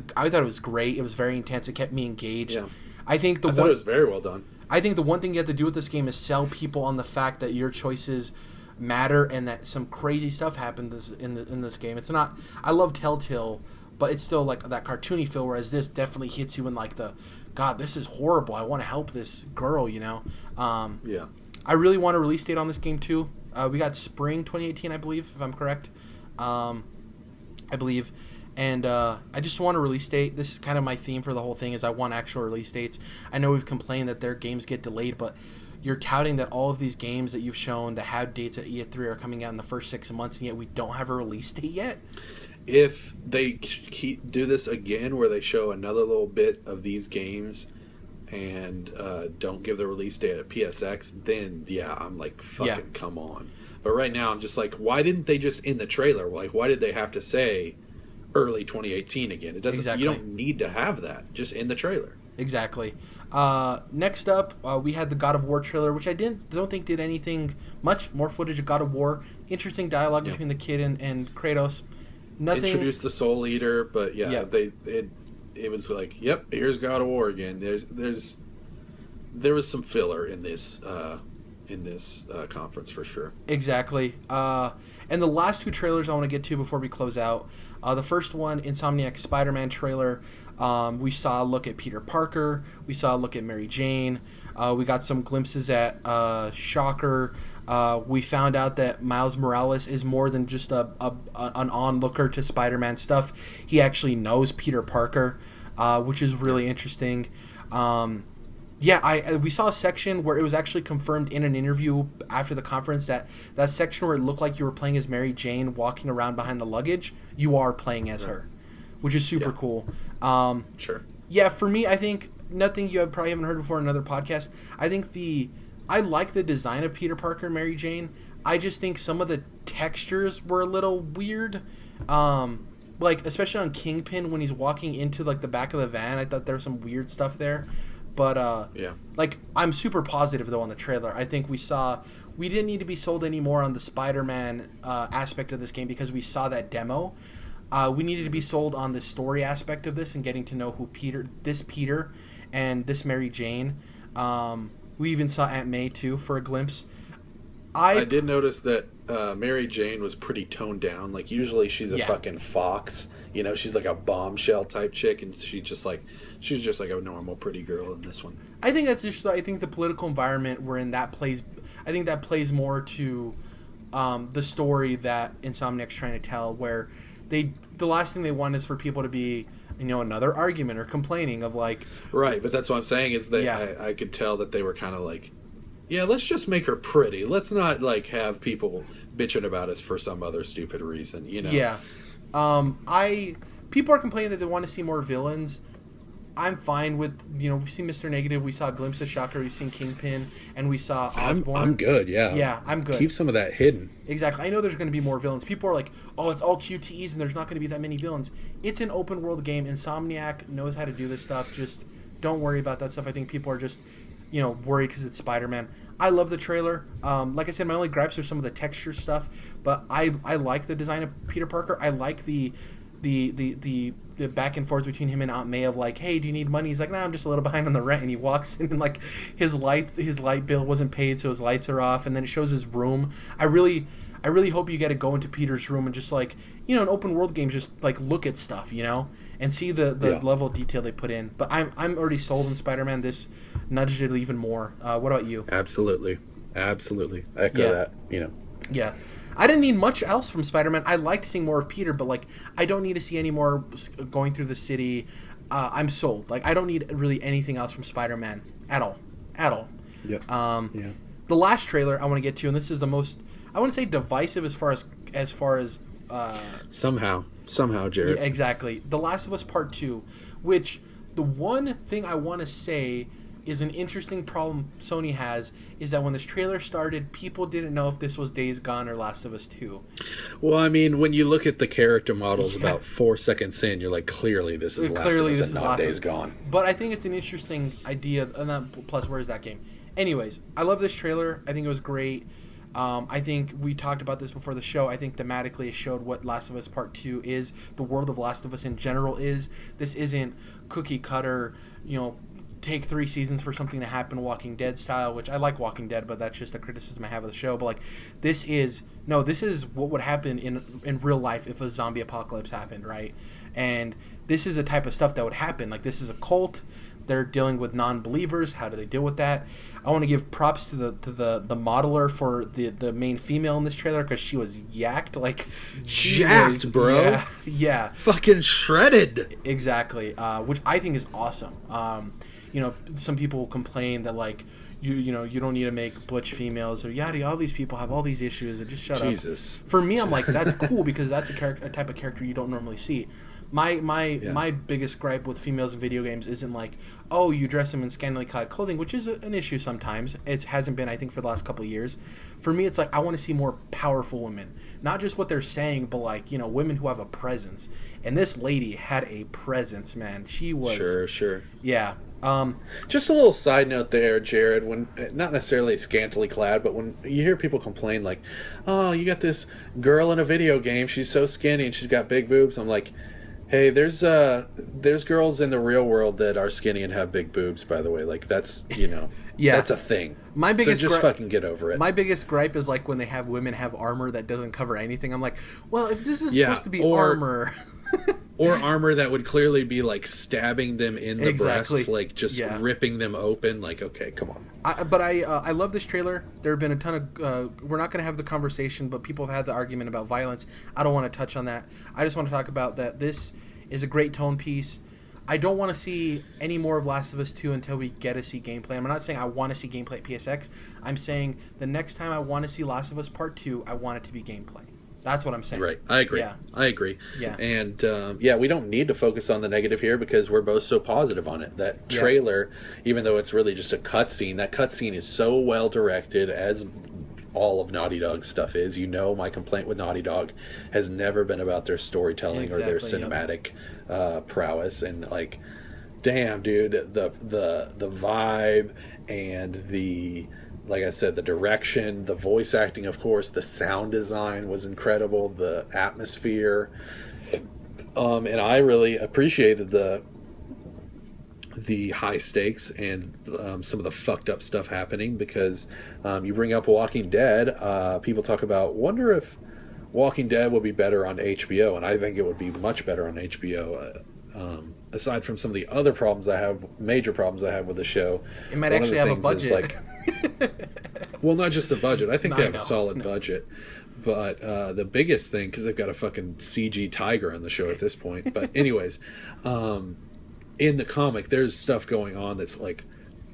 great. It was very intense. It kept me engaged. Yeah. I thought it was very well done. I think the one thing you have to do with this game is sell people on the fact that your choices matter and that some crazy stuff happened in this game. It's not. I love Telltale, but it's still like that cartoony feel. Whereas this definitely hits you in like the, God, this is horrible. I want to help this girl. Yeah. I really want a release date on this game too. We got spring 2018, I believe, if I'm correct. I believe. And I just want a release date. This is kind of my theme for the whole thing is I want actual release dates. I know we've complained that their games get delayed, but you're touting that all of these games that you've shown that have dates at E3 are coming out in the first 6 months, and yet we don't have a release date yet. If they do this again where they show another little bit of these games and don't give the release date at PSX, then I'm like, fucking come on. But right now I'm just like, why didn't they just in the trailer? Like, why did they have to say early 2018 again? It doesn't. Exactly. You don't need to have that. Just in the trailer. Exactly. Next up, we had the God of War trailer, which I don't think did anything much. More footage of God of War. Interesting dialogue between the kid and Kratos. Nothing. Introduced the Soul Eater, but it was like, yep, here's God of War again. There was some filler in this conference for sure. Exactly. And the last two trailers I want to get to before we close out. The first one, Insomniac's Spider-Man trailer. We saw a look at Peter Parker. We saw a look at Mary Jane. We got some glimpses at Shocker. We found out that Miles Morales is more than just an onlooker to Spider-Man stuff. He actually knows Peter Parker, which is really interesting. We saw a section where it was actually confirmed in an interview after the conference that section where it looked like you were playing as Mary Jane walking around behind the luggage, you are playing as her, which is super cool. Sure. Yeah, for me, I think nothing you probably haven't heard before in another podcast. I like the design of Peter Parker and Mary Jane. I just think some of the textures were a little weird. Like, especially on Kingpin when he's walking into like the back of the van, I thought there was some weird stuff there. But like, I'm super positive though on the trailer. I think we didn't need to be sold anymore on the Spider-Man aspect of this game because we saw that demo. We needed to be sold on the story aspect of this and getting to know who Peter and this Mary Jane. We even saw Aunt May too for a glimpse. I did notice that Mary Jane was pretty toned down. Like, usually she's a fucking fox. She's like a bombshell type chick, and she's just like a normal pretty girl in this one. I think that's just. I think the political environment we're in plays more to the story that Insomniac's trying to tell. Where the last thing they want is for people to be another argument or complaining of like. Right, but that's what I'm saying is that I could tell that they were kind of like, yeah, let's just make her pretty. Let's not like have people bitching about us for some other stupid reason. Yeah. People are complaining that they want to see more villains. I'm fine with, we've seen Mr. Negative, we saw a glimpse of Shocker, we've seen Kingpin, and we saw Osborn. I'm good, yeah. Yeah, I'm good. Keep some of that hidden. Exactly. I know there's going to be more villains. People are like, oh, it's all QTEs and there's not going to be that many villains. It's an open world game. Insomniac knows how to do this stuff. Just don't worry about that stuff. I think people are just, worried because it's Spider-Man. I love the trailer. Like I said, my only gripes are some of the texture stuff, but I like the design of Peter Parker. I like the back and forth between him and Aunt May of like, hey, do you need money? He's like, nah, I'm just a little behind on the rent, and he walks in and like his light bill wasn't paid, so his lights are off, and then it shows his room. I really hope you get to go into Peter's room and just like, an open world game, just like look at stuff, and see the level of detail they put in. But I'm already sold on Spider-Man. This nudged it even more. What about you? Absolutely. I echo that. Yeah. I didn't need much else from Spider-Man. I liked seeing more of Peter, but like, I don't need to see any more going through the city. I'm sold. Like, I don't need really anything else from Spider-Man at all. Yeah. The last trailer I want to get to, and this is the most, I wouldn't say divisive as far as somehow, Jared. Yeah, exactly. The Last of Us Part 2, which the one thing I want to say is an interesting problem Sony has is that when this trailer started, people didn't know if this was Days Gone or Last of Us 2. Well, I mean, when you look at the character models about 4 seconds in, you're like, clearly this is Last of Us and not Days Gone. But I think it's an interesting idea. And plus, where is that game? Anyways, I love this trailer. I think it was great. I think we talked about this before the show. I think thematically it showed what Last of Us Part 2 is, the world of Last of Us in general is. This isn't cookie cutter, take 3 seasons for something to happen Walking Dead style, which I like Walking Dead, but that's just a criticism I have of the show. But like, this is what would happen in real life if a zombie apocalypse happened, right? And this is a type of stuff that would happen. Like, this is a cult. They're dealing with non-believers. How do they deal with that? I want to give props to the modeler for the main female in this trailer, because she was yacked, like jacked, bro. Yeah, fucking shredded. Exactly, which I think is awesome. Some people complain that like you don't need to make butch females or yada. All these people have all these issues, and just shut up. Jesus. For me, I'm like, that's cool because that's a type of character you don't normally see. My biggest gripe with females in video games isn't like, oh, you dress them in scantily clad clothing, which is an issue sometimes. It hasn't been, I think, for the last couple of years. For me, it's like, I want to see more powerful women. Not just what they're saying, but like, women who have a presence. And this lady had a presence, man. She was... Sure. Yeah. Just a little side note there, Jared, when not necessarily scantily clad, but when you hear people complain like, oh, you got this girl in a video game, she's so skinny and she's got big boobs, I'm like, hey, there's girls in the real world that are skinny and have big boobs, by the way. Like, that's, yeah, that's a thing. My biggest so just fucking get over it. My biggest gripe is like when they have women have armor that doesn't cover anything. I'm like, well, if this is supposed to be armor... or armor that would clearly be like stabbing them in the breasts, like just ripping them open. Like, okay, come on. I love this trailer. There have been a ton of... we're not going to have the conversation, but people have had the argument about violence. I don't want to touch on that. I just want to talk about that this is a great tone piece. I don't want to see any more of Last of Us 2 until we get to see gameplay. I'm not saying I want to see gameplay at PSX. I'm saying the next time I want to see Last of Us Part 2, I want it to be gameplay. That's what I'm saying. Right. I agree. Yeah. I agree. Yeah. And, we don't need to focus on the negative here because we're both so positive on it. That trailer, even though it's really just a cutscene, that cutscene is so well directed, as all of Naughty Dog's stuff is. My complaint with Naughty Dog has never been about their storytelling or their cinematic prowess. And, like, damn, dude, the vibe and the... Like I said, the direction, the voice acting, of course, the sound design was incredible, the atmosphere, and I really appreciated the high stakes and some of the fucked up stuff happening, because you bring up Walking Dead, people talk about, wonder if Walking Dead would be better on HBO, and I think it would be much better on HBO. Aside from some of the other major problems I have with the show, it might actually have a budget. Well, not just the budget. I think they have a solid budget. But the biggest thing, because they've got a fucking CG tiger on the show at this point. But anyways, in the comic, there's stuff going on that's like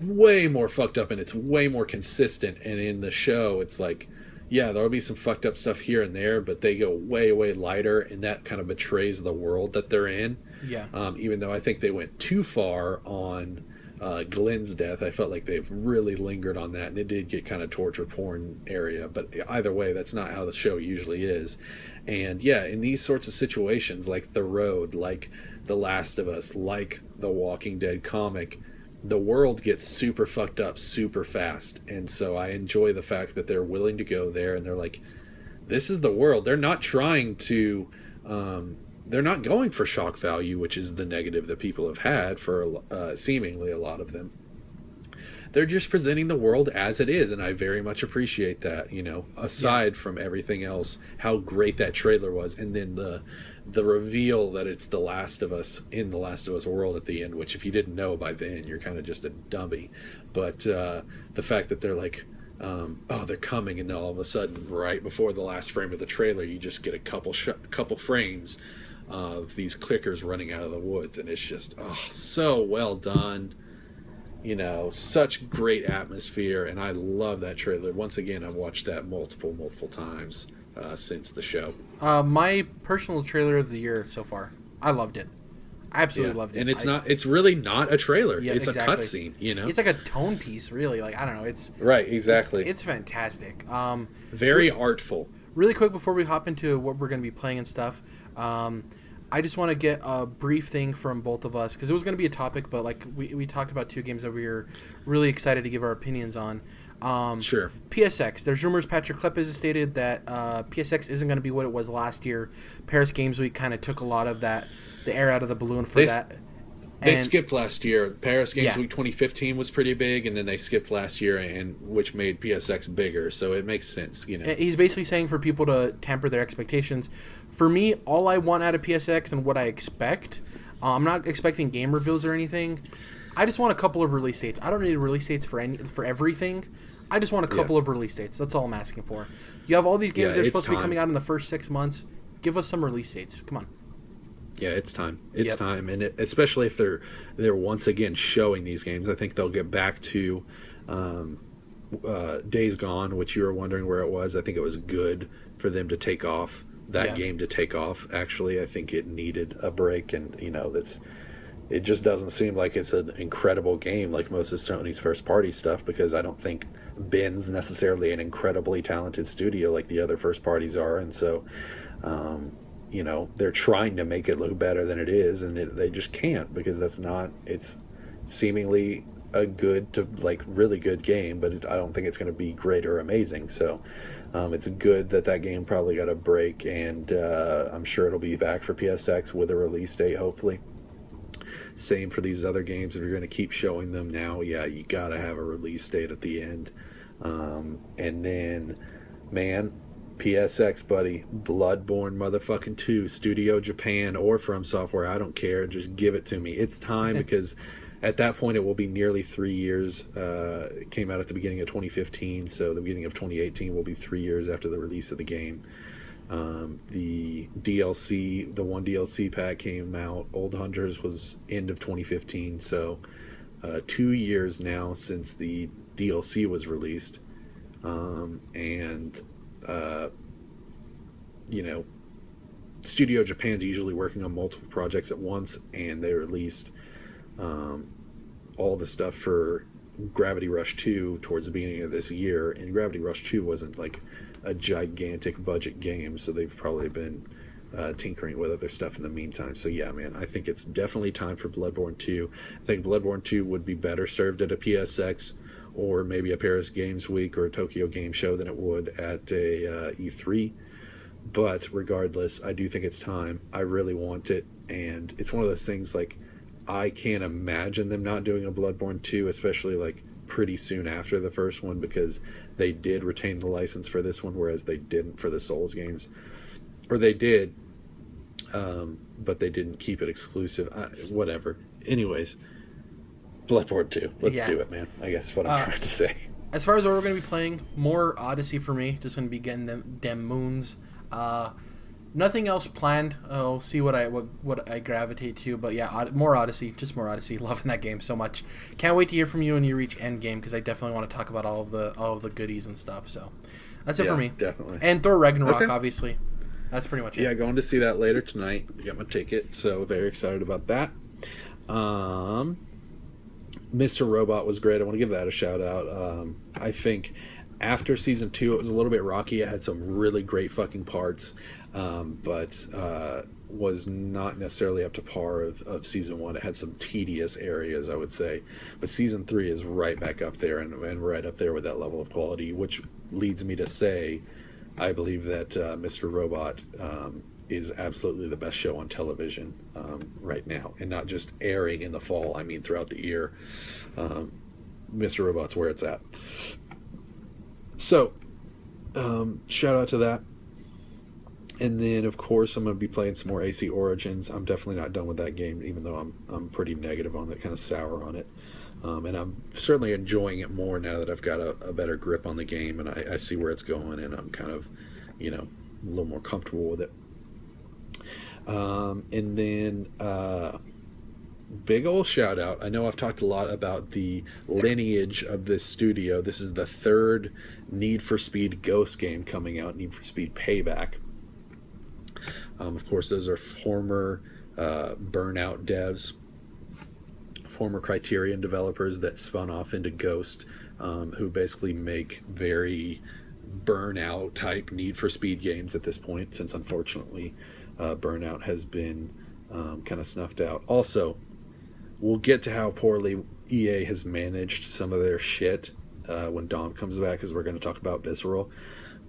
way more fucked up and it's way more consistent. And in the show, it's like, yeah, there'll be some fucked up stuff here and there, but they go way, way lighter, and that kind of betrays the world that they're in. Yeah. Even though I think they went too far on Glenn's death, I felt like they've really lingered on that, and it did get kind of torture porn area. But either way, that's not how the show usually is. And yeah, in these sorts of situations, like The Road, like The Last of Us, like the Walking Dead comic, the world gets super fucked up super fast. And so I enjoy the fact that they're willing to go there, and they're like, this is the world. They're not trying to they're not going for shock value, which is the negative that people have had for seemingly a lot of them. They're just presenting the world as it is, and I very much appreciate that, aside from everything else, how great that trailer was, and then the reveal that it's The Last of Us in The Last of Us world at the end, which if you didn't know by then, you're kind of just a dummy. But the fact that they're like, they're coming, and then all of a sudden, right before the last frame of the trailer, you just get a couple frames of these clickers running out of the woods, and it's just so well done. Such great atmosphere, and I love that trailer. Once again, I've watched that multiple times since the show. My personal trailer of the year so far. I loved it. I absolutely loved it. And it's really not a trailer. Yeah, it's exactly. A cutscene, It's like a tone piece, really. Like, I don't know. It's right, exactly. It's fantastic. Very artful. Really quick before we hop into what we're going to be playing and stuff, I just want to get a brief thing from both of us, because it was going to be a topic, but like we talked about 2 games that we were really excited to give our opinions on. Sure. PSX. There's rumors Patrick Klepp has stated that PSX isn't going to be what it was last year. Paris Games Week kind of took a lot of the air out of the balloon for that. They skipped last year. Paris Games Week 2015 was pretty big, and then they skipped last year, which made PSX bigger. So it makes sense, He's basically saying for people to temper their expectations. For me, all I want out of PSX and what I expect, I'm not expecting game reveals or anything. I just want a couple of release dates. I don't need release dates for everything. I just want a couple of release dates. That's all I'm asking for. You have all these games that are supposed to be coming out in the first 6 months. Give us some release dates. Come on. Yeah, it's time. It's time, and especially if they're once again showing these games, I think they'll get back to Days Gone, which you were wondering where it was. I think it was good for them to take off that game to take off. Actually, I think it needed a break, and it just doesn't seem like it's an incredible game like most of Sony's first party stuff, because I don't think Ben's necessarily an incredibly talented studio like the other first parties are, and so. They're trying to make it look better than it is, and they just can't, because it's seemingly a good to really good game, but I don't think it's going to be great or amazing. So it's good that game probably got a break, and I'm sure it'll be back for PSX with a release date, hopefully. Same for these other games. If you're going to keep showing them now, you got to have a release date at the end. And then, man, PSX, buddy, Bloodborne motherfucking 2, Studio Japan or From Software, I don't care, just give it to me. It's time, because at that point it will be nearly 3 years. It came out at the beginning of 2015, so the beginning of 2018 will be 3 years after the release of the game. The DLC, the one DLC pack came out, Old Hunters, was end of 2015, so 2 years now since the DLC was released. Studio Japan's usually working on multiple projects at once, and they released all the stuff for Gravity Rush 2 towards the beginning of this year, and Gravity Rush 2 wasn't like a gigantic budget game, so they've probably been tinkering with other stuff in the meantime. So yeah, man, I think it's definitely time for Bloodborne 2. I think Bloodborne 2 would be better served at a PSX or maybe a Paris Games Week or a Tokyo Game Show than it would at a E3. But regardless, I do think it's time. I really want it, and it's one of those things, I can't imagine them not doing a Bloodborne 2, especially pretty soon after the first one, because they did retain the license for this one, whereas they didn't for the Souls games. Or they did, but they didn't keep it exclusive. Whatever. Anyways, Bloodborne 2. Let's do it, man. I guess what I'm trying to say. As far as what we're going to be playing, more Odyssey for me. Just going to be getting them moons. Nothing else planned. I'll see what I gravitate to. But yeah, more Odyssey. Just more Odyssey. Loving that game so much. Can't wait to hear from you when you reach Endgame, because I definitely want to talk about all of the goodies and stuff. So that's it for me. Definitely. And Thor Ragnarok, obviously. That's pretty much it. Yeah, going to see that later tonight. I got my ticket, so very excited about that. Mr. Robot was great. I want to give that a shout out. I think after season 2, it was a little bit rocky. It had some really great fucking parts, but was not necessarily up to par of season 1. It had some tedious areas, I would say. But season 3 is right back up there and right up there with that level of quality, which leads me to say I believe that Mr. Robot is absolutely the best show on television right now, and not just airing in the fall. I mean, throughout the year. Mr. Robot's where it's at. So, shout out to that. And then, of course, I'm going to be playing some more AC Origins. I'm definitely not done with that game, even though I'm pretty negative on it, kind of sour on it. And I'm certainly enjoying it more now that I've got a better grip on the game, and I see where it's going, and I'm kind of, a little more comfortable with it. And then big old shout out. I know I've talked a lot about the lineage of this studio. This is the third Need for Speed Ghost game coming out, Need for Speed Payback. Of course, those are former Burnout devs, former Criterion developers that spun off into Ghost, who basically make very Burnout type Need for Speed games at this point, since unfortunately Burnout has been kind of snuffed out. Also, we'll get to how poorly EA has managed some of their shit when Dom comes back, because we're going to talk about Visceral.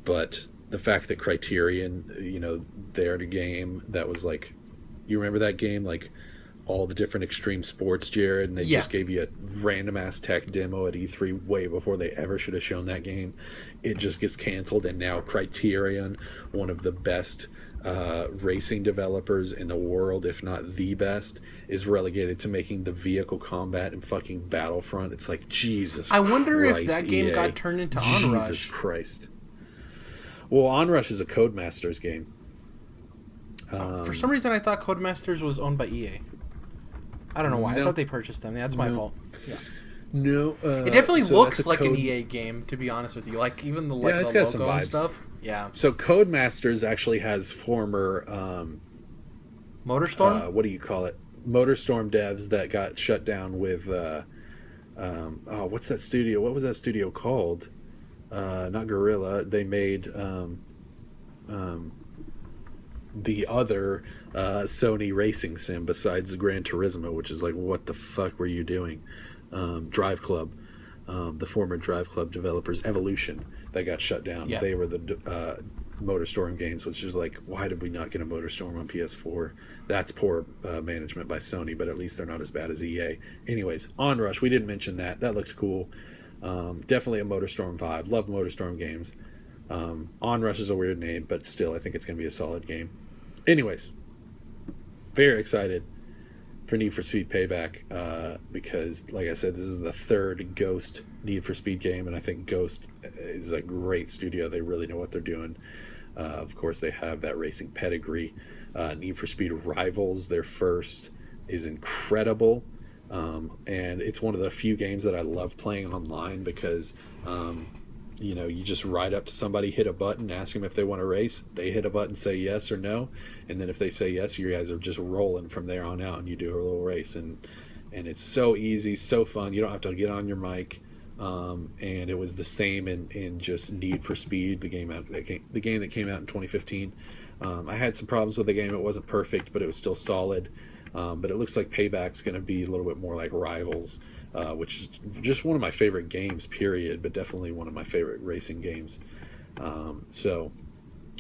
But the fact that Criterion, they had a game that was like, you remember that game, like all the different extreme sports, Jared, and they just gave you a random ass tech demo at E3 way before they ever should have shown that game. It just gets canceled, and now Criterion, one of the best racing developers in the world, if not the best, is relegated to making the vehicle combat in fucking Battlefront. It's like, Jesus I wonder Christ, if that game EA. got turned into Onrush. Jesus Christ. Well, Onrush is a Codemasters game. For some reason, I thought Codemasters was owned by EA. I don't know why. I thought they purchased them. That's my fault. Yeah. No, it definitely looks like an EA game, to be honest with you. Like even the the got some logo and vibes. stuff. Yeah. So Codemasters actually has former Motorstorm. What do you call it? Motorstorm devs that got shut down with what's that studio? What was that studio called? Not Guerrilla. They made the other Sony racing sim besides the Gran Turismo, which is like, what the fuck were you doing? Drive Club, the former Drive Club developers, Evolution, that got shut down. Yeah. They were the Motorstorm games, which is like, why did we not get a Motorstorm on PS4? That's poor management by Sony, but at least they're not as bad as EA. Anyways, Onrush, we didn't mention that. That looks cool. Definitely a Motorstorm vibe. Love Motorstorm games. Onrush is a weird name, but still, I think it's going to be a solid game. Anyways, very excited for Need for Speed Payback because, like I said, this is the third Ghost Need for Speed game, and I think Ghost is a great studio. They really know what they're doing. Of course, they have that racing pedigree. Need for Speed Rivals, their first, is incredible. And it's one of the few games that I love playing online because you just ride up to somebody, hit a button, ask them if they want to race. They hit a button, say yes or no, and then if they say yes, you guys are just rolling from there on out, and you do a little race, and it's so easy, so fun. You don't have to get on your mic. And it was the same in just Need for Speed, the game that came out in 2015. I had some problems with the game. It wasn't perfect, but it was still solid. But it looks like Payback's going to be a little bit more like Rivals, which is just one of my favorite games, period, but definitely one of my favorite racing games. So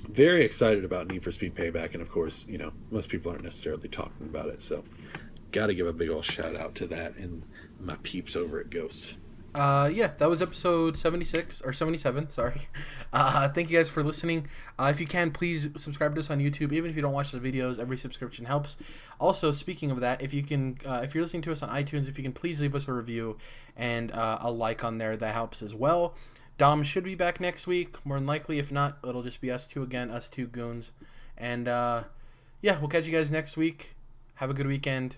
very excited about Need for Speed Payback, and of course, most people aren't necessarily talking about it, so got to give a big old shout out to that and my peeps over at Ghost. That was episode 76 or 77. Sorry. Thank you guys for listening. If you can, please subscribe to us on YouTube. Even if you don't watch the videos, every subscription helps. Also, speaking of that, if you can, if you're listening to us on iTunes, if you can please leave us a review and a like on there, that helps as well. Dom should be back next week, more than likely. If not, it'll just be us two again, us two goons. And we'll catch you guys next week. Have a good weekend.